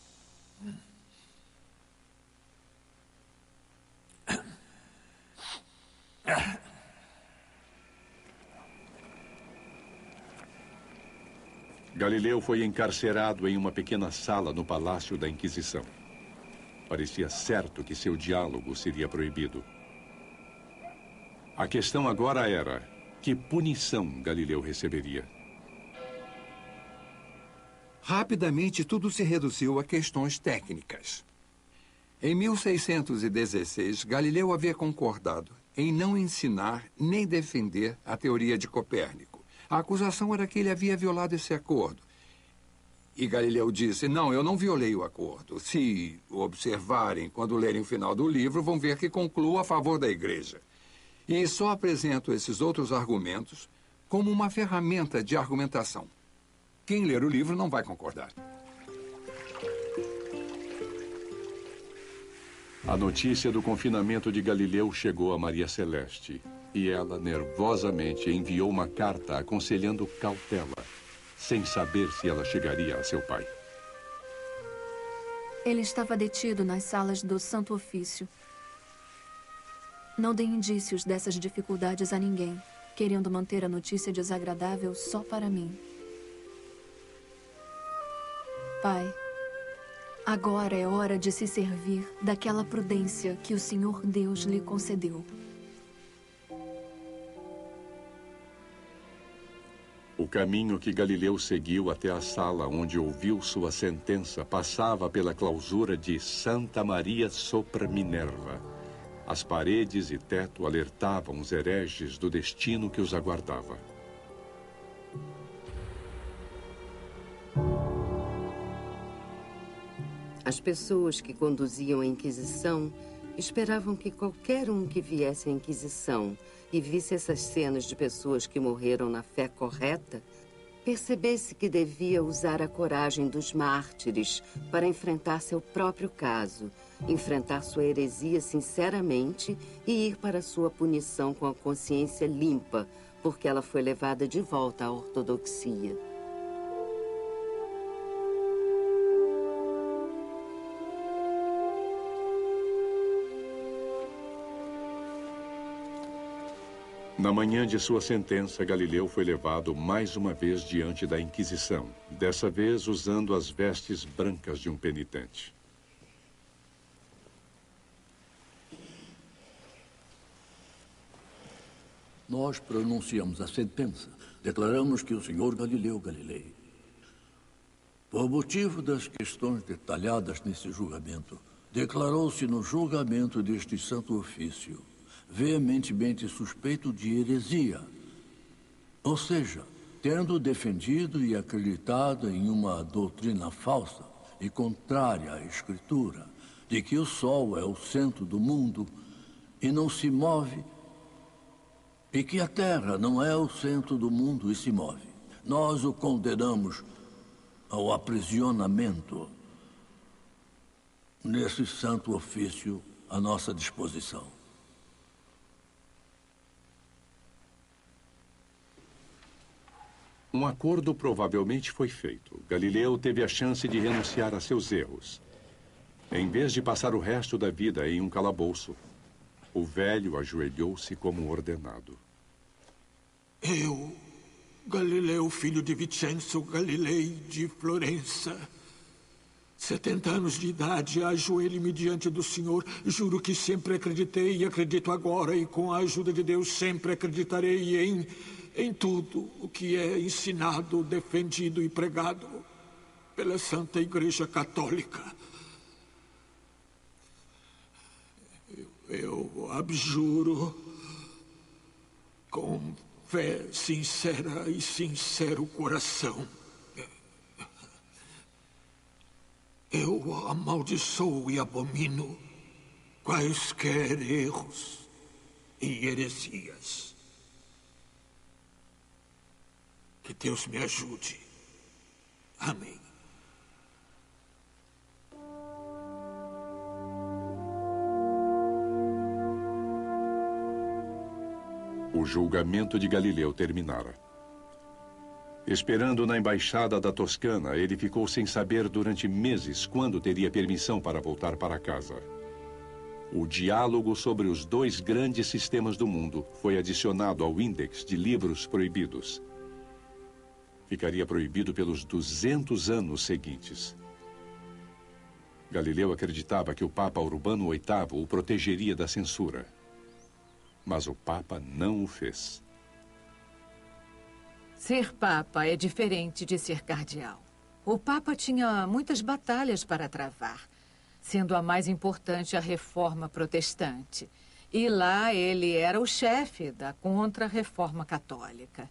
Galileu foi encarcerado em uma pequena sala no Palácio da Inquisição. Parecia certo que seu diálogo seria proibido. A questão agora era: que punição Galileu receberia? Rapidamente, tudo se reduziu a questões técnicas. Em 1616, Galileu havia concordado em não ensinar nem defender a teoria de Copérnico. A acusação era que ele havia violado esse acordo. E Galileu disse: não, eu não violei o acordo. Se o observarem quando lerem o final do livro, vão ver que concluo a favor da igreja. E só apresento esses outros argumentos como uma ferramenta de argumentação. Quem ler o livro não vai concordar. A notícia do confinamento de Galileu chegou a Maria Celeste. E ela, nervosamente, enviou uma carta aconselhando cautela, sem saber se ela chegaria a seu pai. Ele estava detido nas salas do Santo Ofício. Não dei indícios dessas dificuldades a ninguém, querendo manter a notícia desagradável só para mim. Pai, agora é hora de se servir daquela prudência que o Senhor Deus lhe concedeu. O caminho que Galileu seguiu até a sala onde ouviu sua sentença passava pela clausura de Santa Maria sopra Minerva. As paredes e teto alertavam os hereges do destino que os aguardava. As pessoas que conduziam a Inquisição esperavam que qualquer um que viesse à Inquisição e visse essas cenas de pessoas que morreram na fé correta, percebesse que devia usar a coragem dos mártires para enfrentar seu próprio caso, enfrentar sua heresia sinceramente e ir para sua punição com a consciência limpa, porque ela foi levada de volta à ortodoxia. Na manhã de sua sentença, Galileu foi levado mais uma vez diante da Inquisição, dessa vez usando as vestes brancas de um penitente. Nós pronunciamos a sentença. Declaramos que o senhor Galileu Galilei, por motivo das questões detalhadas nesse julgamento, declarou-se no julgamento deste santo ofício veementemente suspeito de heresia. Ou seja, tendo defendido e acreditado em uma doutrina falsa e contrária à Escritura, de que o Sol é o centro do mundo e não se move, e que a Terra não é o centro do mundo e se move. Nós o condenamos ao aprisionamento nesse santo ofício à nossa disposição. Um acordo provavelmente foi feito. Galileu teve a chance de renunciar a seus erros. Em vez de passar o resto da vida em um calabouço, o velho ajoelhou-se como ordenado. Eu, Galileu, filho de Vincenzo Galilei de Florença, 70 anos de idade, ajoelho-me diante do Senhor. Juro que sempre acreditei e acredito agora, e com a ajuda de Deus sempre acreditarei em tudo o que é ensinado, defendido e pregado pela Santa Igreja Católica. Eu abjuro com fé sincera e sincero coração. Eu amaldiçoo e abomino quaisquer erros e heresias. Que Deus me ajude. Amém. O julgamento de Galileu terminara. Esperando na embaixada da Toscana, ele ficou sem saber durante meses quando teria permissão para voltar para casa. O diálogo sobre os dois grandes sistemas do mundo foi adicionado ao índex de livros proibidos. Ficaria proibido pelos 200 anos seguintes. Galileu acreditava que o Papa Urbano VIII o protegeria da censura. Mas o Papa não o fez. Ser Papa é diferente de ser cardeal. O Papa tinha muitas batalhas para travar, sendo a mais importante a Reforma Protestante. E lá ele era o chefe da Contra-Reforma Católica.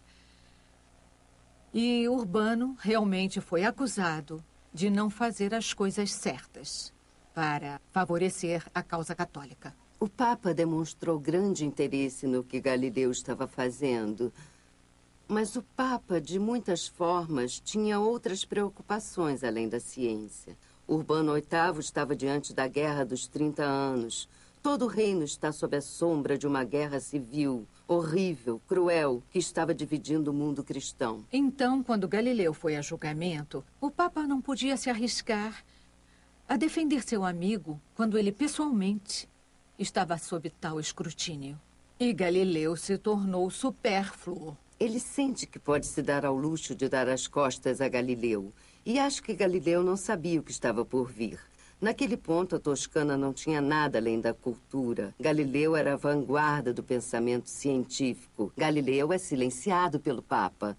E Urbano realmente foi acusado de não fazer as coisas certas para favorecer a causa católica. O Papa demonstrou grande interesse no que Galileu estava fazendo. Mas o Papa, de muitas formas, tinha outras preocupações além da ciência. Urbano VIII estava diante da Guerra dos 30 Anos. Todo o reino está sob a sombra de uma guerra civil, horrível, cruel, que estava dividindo o mundo cristão. Então, quando Galileu foi a julgamento, o Papa não podia se arriscar a defender seu amigo quando ele pessoalmente estava sob tal escrutínio. E Galileu se tornou supérfluo. Ele sente que pode se dar ao luxo de dar as costas a Galileu. E acho que Galileu não sabia o que estava por vir. Naquele ponto, a Toscana não tinha nada além da cultura. Galileu era a vanguarda do pensamento científico. Galileu é silenciado pelo Papa.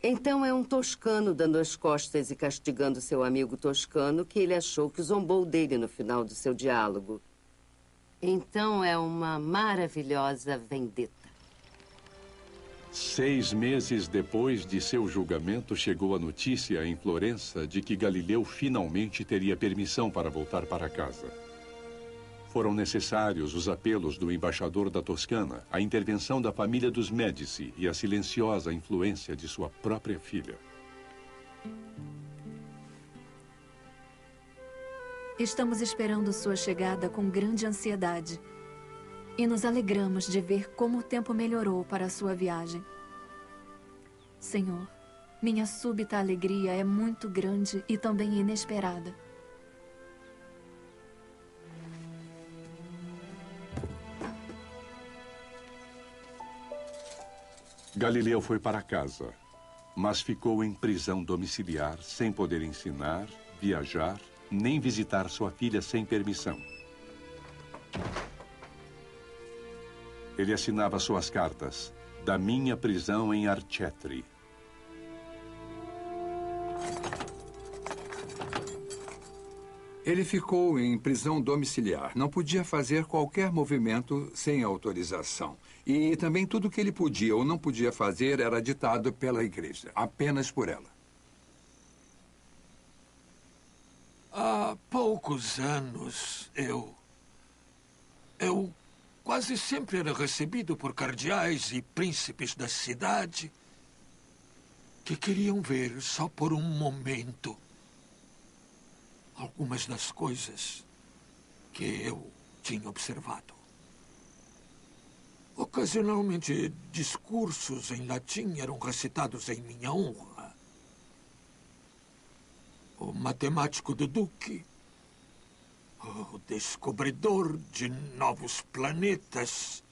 Então é um toscano dando as costas e castigando seu amigo toscano que ele achou que zombou dele no final do seu diálogo. Então é uma maravilhosa vendetta. 6 meses depois de seu julgamento, chegou a notícia em Florença de que Galileu finalmente teria permissão para voltar para casa. Foram necessários os apelos do embaixador da Toscana, a intervenção da família dos Médici e a silenciosa influência de sua própria filha. Estamos esperando sua chegada com grande ansiedade. E nos alegramos de ver como o tempo melhorou para a sua viagem. Senhor, minha súbita alegria é muito grande e também inesperada. Galileu foi para casa, mas ficou em prisão domiciliar, sem poder ensinar, viajar, nem visitar sua filha sem permissão. Ele assinava suas cartas da minha prisão em Arcetri. Ele ficou em prisão domiciliar. Não podia fazer qualquer movimento sem autorização. E também tudo que ele podia ou não podia fazer era ditado pela igreja, apenas por ela. Há poucos anos, eu quase sempre era recebido por cardeais e príncipes da cidade que queriam ver, só por um momento, algumas das coisas que eu tinha observado. Ocasionalmente, discursos em latim eram recitados em minha honra. O matemático do Duque, o descobridor de novos planetas.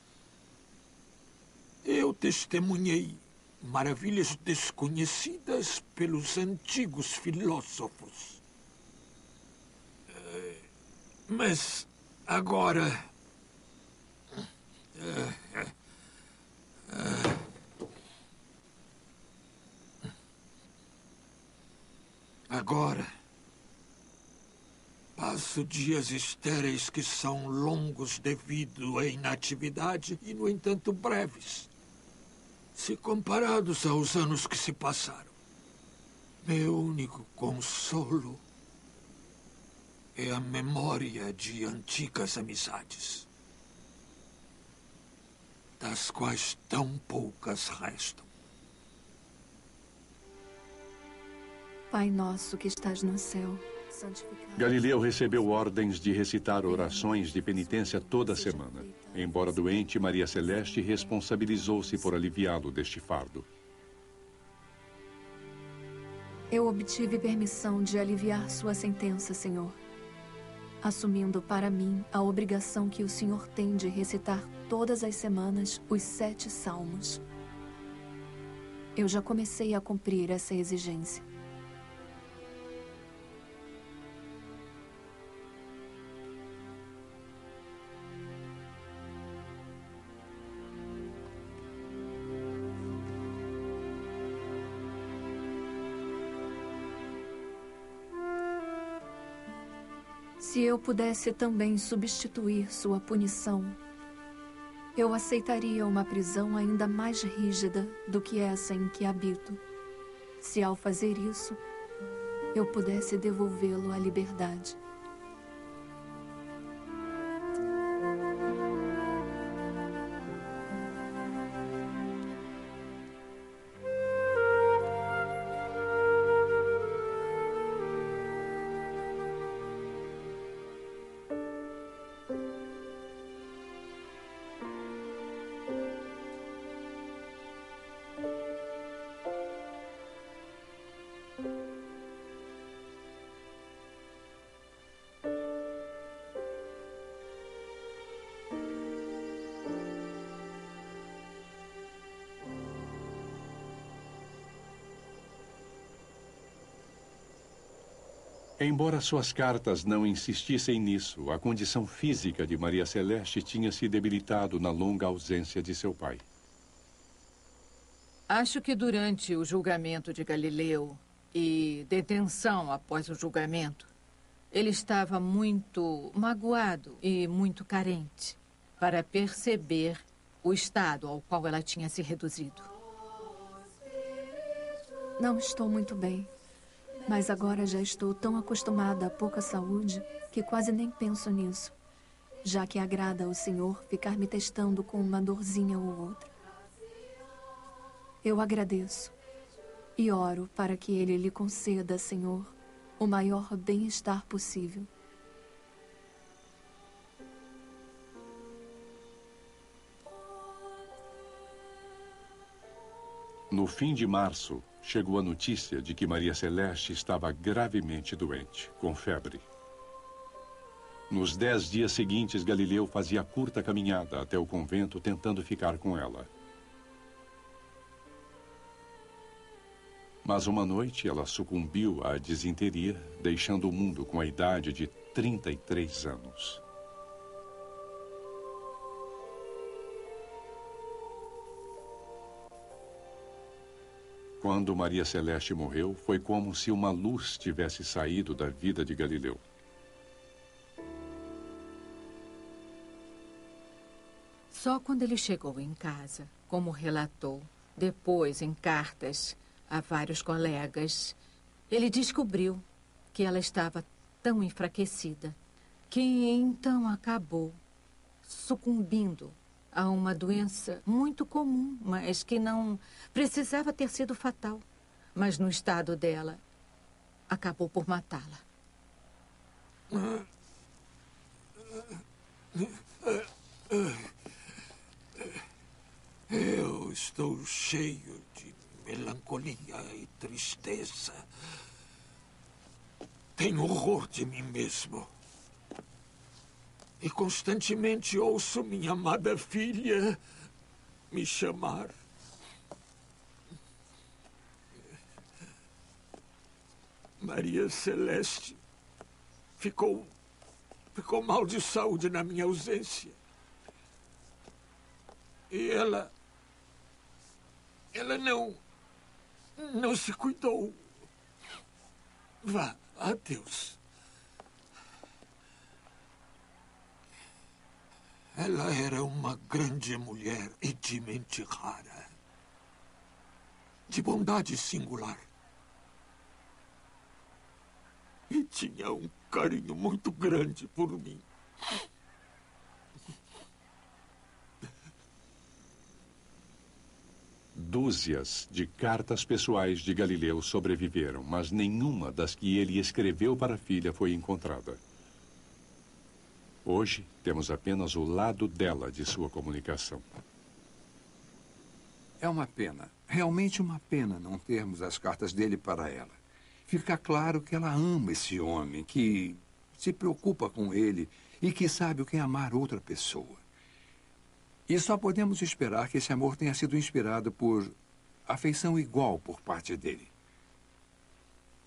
Eu testemunhei maravilhas desconhecidas pelos antigos filósofos. Mas agora... Agora, passo dias estéreis que são longos devido à inatividade e, no entanto, breves, se comparados aos anos que se passaram. Meu único consolo é a memória de antigas amizades, das quais tão poucas restam. Pai nosso que estás no céu, santificado. Galileu recebeu ordens de recitar orações de penitência toda semana. Embora doente, Maria Celeste responsabilizou-se por aliviá-lo deste fardo. Eu obtive permissão de aliviar sua sentença, Senhor, assumindo para mim a obrigação que o Senhor tem de recitar todas as semanas os 7 salmos. Eu já comecei a cumprir essa exigência. Se eu pudesse também substituir sua punição, eu aceitaria uma prisão ainda mais rígida do que essa em que habito, se ao fazer isso, eu pudesse devolvê-lo à liberdade. Embora suas cartas não insistissem nisso, a condição física de Maria Celeste tinha se debilitado na longa ausência de seu pai. Acho que durante o julgamento de Galileu e detenção após o julgamento, ele estava muito magoado e muito carente para perceber o estado ao qual ela tinha se reduzido. Não estou muito bem. Mas agora já estou tão acostumada à pouca saúde que quase nem penso nisso, já que agrada ao Senhor ficar me testando com uma dorzinha ou outra. Eu agradeço e oro para que Ele lhe conceda, Senhor, o maior bem-estar possível. No fim de março, chegou a notícia de que Maria Celeste estava gravemente doente, com febre. Nos 10 dias seguintes, Galileu fazia curta caminhada até o convento tentando ficar com ela. Mas uma noite ela sucumbiu à disenteria, deixando o mundo com a idade de 33 anos. Quando Maria Celeste morreu, foi como se uma luz tivesse saído da vida de Galileu. Só quando ele chegou em casa, como relatou, depois em cartas a vários colegas, ele descobriu que ela estava tão enfraquecida que então acabou sucumbindo a uma doença muito comum, mas que não precisava ter sido fatal. Mas no estado dela, acabou por matá-la. Eu estou cheio de melancolia e tristeza. Tenho horror de mim mesmo. E constantemente ouço minha amada filha me chamar. Maria Celeste ficou mal de saúde na minha ausência. E ela não se cuidou. Vá, adeus. Ela era uma grande mulher e de mente rara. De bondade singular. E tinha um carinho muito grande por mim. Dúzias de cartas pessoais de Galileu sobreviveram, mas nenhuma das que ele escreveu para a filha foi encontrada. Hoje, temos apenas o lado dela de sua comunicação. É uma pena, realmente uma pena não termos as cartas dele para ela. Fica claro que ela ama esse homem, que se preocupa com ele e que sabe o que é amar outra pessoa. E só podemos esperar que esse amor tenha sido inspirado por afeição igual por parte dele.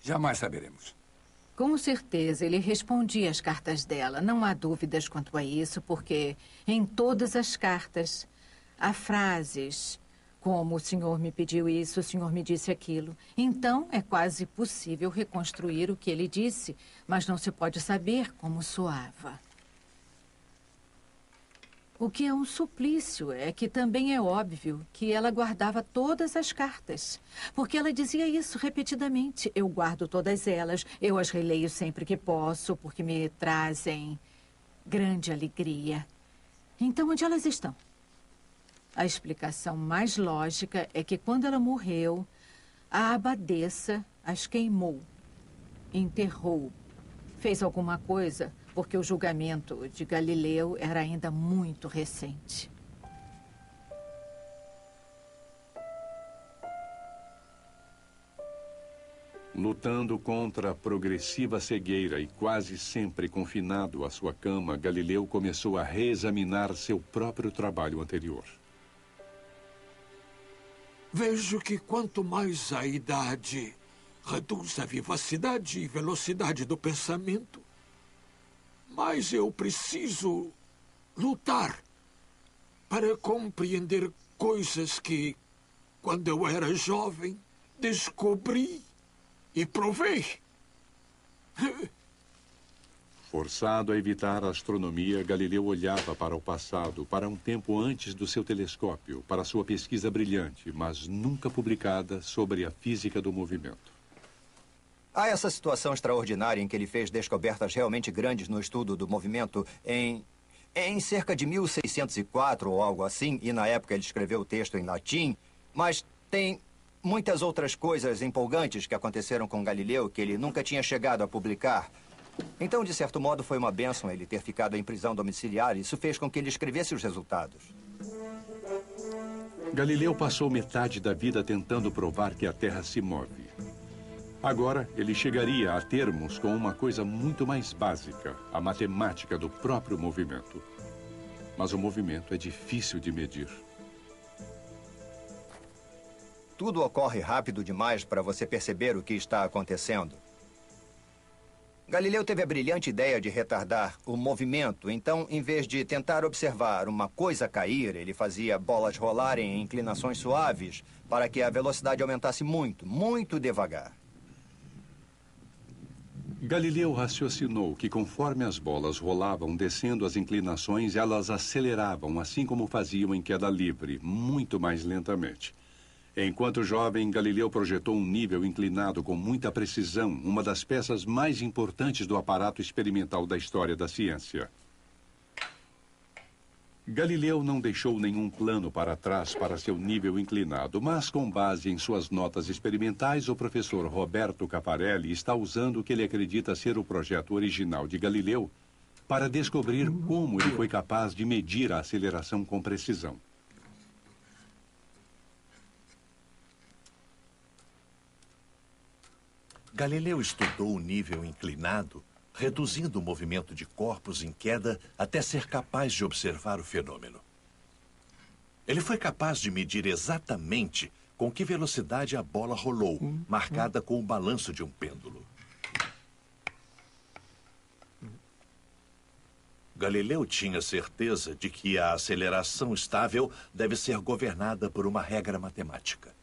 Jamais saberemos. Com certeza, ele respondia às cartas dela. Não há dúvidas quanto a isso, porque em todas as cartas há frases como: o senhor me pediu isso, o senhor me disse aquilo. Então, é quase possível reconstruir o que ele disse, mas não se pode saber como soava. O que é um suplício é que também é óbvio que ela guardava todas as cartas. Porque ela dizia isso repetidamente. Eu guardo todas elas, eu as releio sempre que posso, porque me trazem grande alegria. Então, onde elas estão? A explicação mais lógica é que quando ela morreu, a abadesa as queimou, enterrou, fez alguma coisa, porque o julgamento de Galileu era ainda muito recente. Lutando contra a progressiva cegueira e quase sempre confinado à sua cama, Galileu começou a reexaminar seu próprio trabalho anterior. Vejo que quanto mais a idade reduz a vivacidade e velocidade do pensamento, mais eu preciso lutar para compreender coisas que, quando eu era jovem, descobri e provei. Forçado a evitar a astronomia, Galileu olhava para o passado, para um tempo antes do seu telescópio, para sua pesquisa brilhante, mas nunca publicada, sobre a física do movimento. Há essa situação extraordinária em que ele fez descobertas realmente grandes no estudo do movimento em cerca de 1604 ou algo assim, e na época ele escreveu o texto em latim, mas tem muitas outras coisas empolgantes que aconteceram com Galileu que ele nunca tinha chegado a publicar. Então, de certo modo, foi uma bênção ele ter ficado em prisão domiciliar. Isso fez com que ele escrevesse os resultados. Galileu passou metade da vida tentando provar que a Terra se move. Agora, ele chegaria a termos com uma coisa muito mais básica, a matemática do próprio movimento. Mas o movimento é difícil de medir. tudo ocorre rápido demais para você perceber o que está acontecendo. Galileu teve a brilhante ideia de retardar o movimento, então, em vez de tentar observar uma coisa cair, ele fazia bolas rolarem em inclinações suaves para que a velocidade aumentasse muito, muito devagar. Galileu raciocinou que conforme as bolas rolavam descendo as inclinações, elas aceleravam, assim como faziam em queda livre, muito mais lentamente. Enquanto jovem, Galileu projetou um nível inclinado com muita precisão, uma das peças mais importantes do aparato experimental da história da ciência. Galileu não deixou nenhum plano para trás para seu nível inclinado, mas com base em suas notas experimentais, o professor Roberto Caparelli está usando o que ele acredita ser o projeto original de Galileu para descobrir como ele foi capaz de medir a aceleração com precisão. Galileu estudou o nível inclinado, reduzindo o movimento de corpos em queda até ser capaz de observar o fenômeno. Ele foi capaz de medir exatamente com que velocidade a bola rolou, marcada com o balanço de um pêndulo. Galileu tinha certeza de que a aceleração estável deve ser governada por uma regra matemática.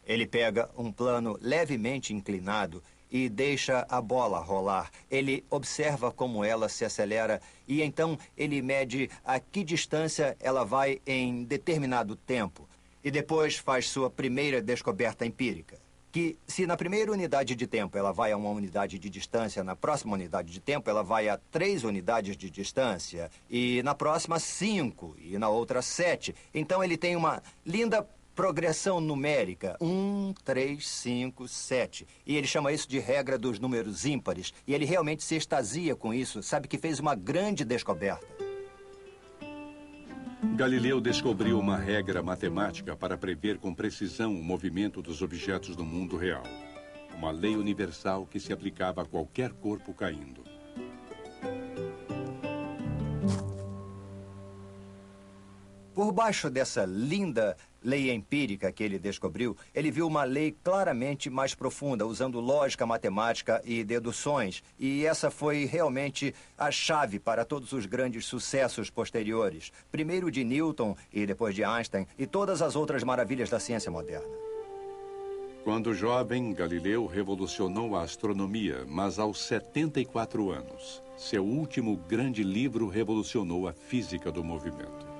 Ele pega um plano levemente inclinado e deixa a bola rolar. Ele observa como ela se acelera e então ele mede a que distância ela vai em determinado tempo. E depois faz sua primeira descoberta empírica, que se na primeira unidade de tempo ela vai a uma unidade de distância, na próxima unidade de tempo ela vai a 3 unidades de distância, e na próxima 5, e na outra 7. Então ele tem uma linda progressão numérica, 1, 3, 5, 7. E ele chama isso de regra dos números ímpares. E ele realmente se extasia com isso, sabe que fez uma grande descoberta. Galileu descobriu uma regra matemática para prever com precisão o movimento dos objetos do mundo real. Uma lei universal que se aplicava a qualquer corpo caindo. Por baixo dessa linda lei empírica que ele descobriu, ele viu uma lei claramente mais profunda, usando lógica matemática e deduções. E essa foi realmente a chave para todos os grandes sucessos posteriores. Primeiro de Newton e depois de Einstein e todas as outras maravilhas da ciência moderna. Quando jovem, Galileu revolucionou a astronomia, mas aos 74 anos, seu último grande livro revolucionou a física do movimento.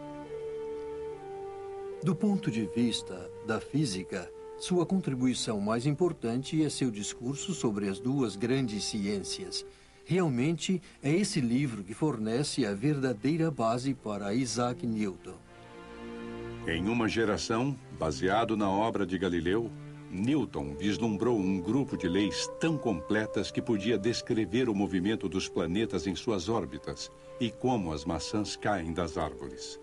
Do ponto de vista da física, sua contribuição mais importante é seu discurso sobre as duas grandes ciências. Realmente, é esse livro que fornece a verdadeira base para Isaac Newton. Em uma geração, baseado na obra de Galileu, Newton vislumbrou um grupo de leis tão completas que podia descrever o movimento dos planetas em suas órbitas e como as maçãs caem das árvores.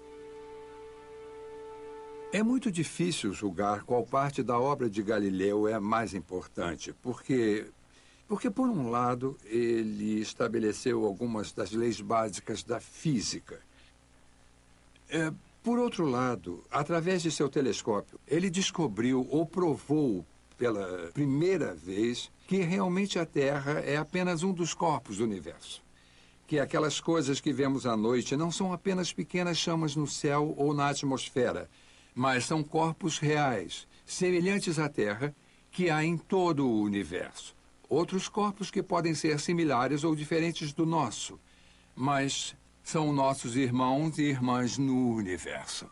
É muito difícil julgar qual parte da obra de Galileu é mais importante, porque, por um lado, ele estabeleceu algumas das leis básicas da física. Por outro lado, através de seu telescópio, ele descobriu ou provou pela primeira vez que realmente a Terra é apenas um dos corpos do universo. Que aquelas coisas que vemos à noite não são apenas pequenas chamas no céu ou na atmosfera, mas são corpos reais, semelhantes à Terra, que há em todo o universo. Outros corpos que podem ser similares ou diferentes do nosso, mas são nossos irmãos e irmãs no universo.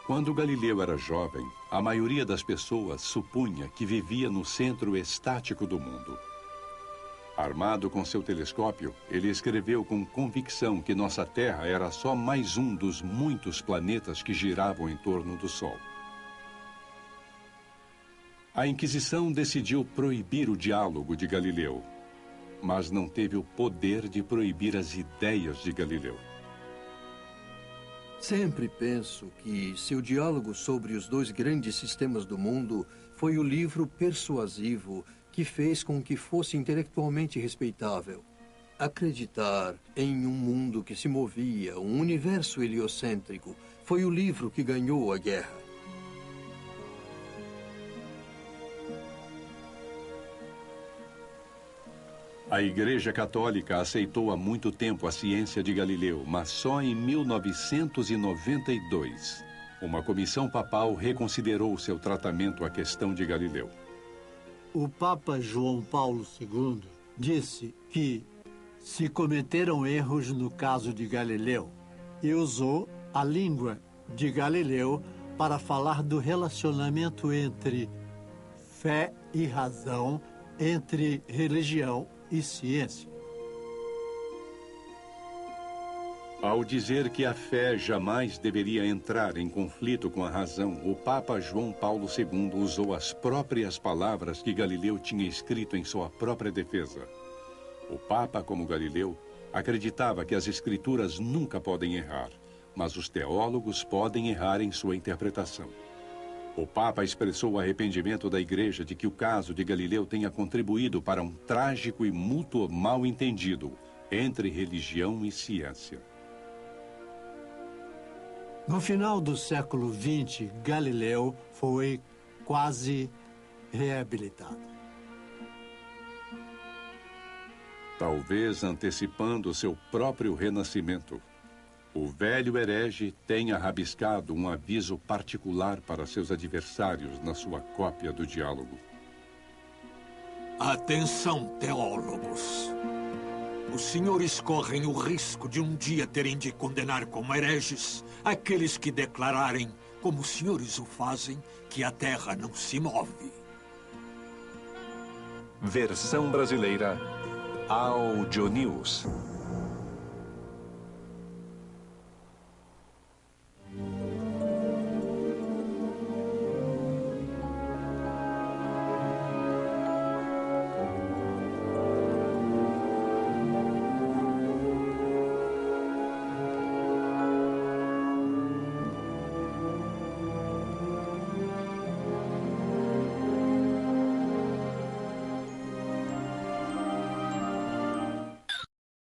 Quando Galileu era jovem, a maioria das pessoas supunha que vivia no centro estático do mundo. Armado com seu telescópio, ele escreveu com convicção que nossa Terra era só mais um dos muitos planetas que giravam em torno do Sol. A Inquisição decidiu proibir o diálogo de Galileu, mas não teve o poder de proibir as ideias de Galileu. Sempre penso que seu diálogo sobre os dois grandes sistemas do mundo foi o livro persuasivo que fez com que fosse intelectualmente respeitável. Acreditar em um mundo que se movia, um universo heliocêntrico, foi o livro que ganhou a guerra. A Igreja Católica aceitou há muito tempo a ciência de Galileu, mas só em 1992, uma comissão papal reconsiderou seu tratamento à questão de Galileu. O Papa João Paulo II disse que se cometeram erros no caso de Galileu e usou a língua de Galileu para falar do relacionamento entre fé e razão, entre religião e ciência. Ao dizer que a fé jamais deveria entrar em conflito com a razão, o Papa João Paulo II usou as próprias palavras que Galileu tinha escrito em sua própria defesa. O Papa, como Galileu, acreditava que as Escrituras nunca podem errar, mas os teólogos podem errar em sua interpretação. O Papa expressou o arrependimento da Igreja de que o caso de Galileu tenha contribuído para um trágico e mútuo mal-entendido entre religião e ciência. No final do século XX, Galileu foi quase reabilitado. Talvez antecipando seu próprio renascimento, o velho herege tenha rabiscado um aviso particular para seus adversários na sua cópia do diálogo. Atenção, teólogos. Os senhores correm o risco de um dia terem de condenar como hereges aqueles que declararem, como os senhores o fazem, que a Terra não se move. Versão brasileira Audio News.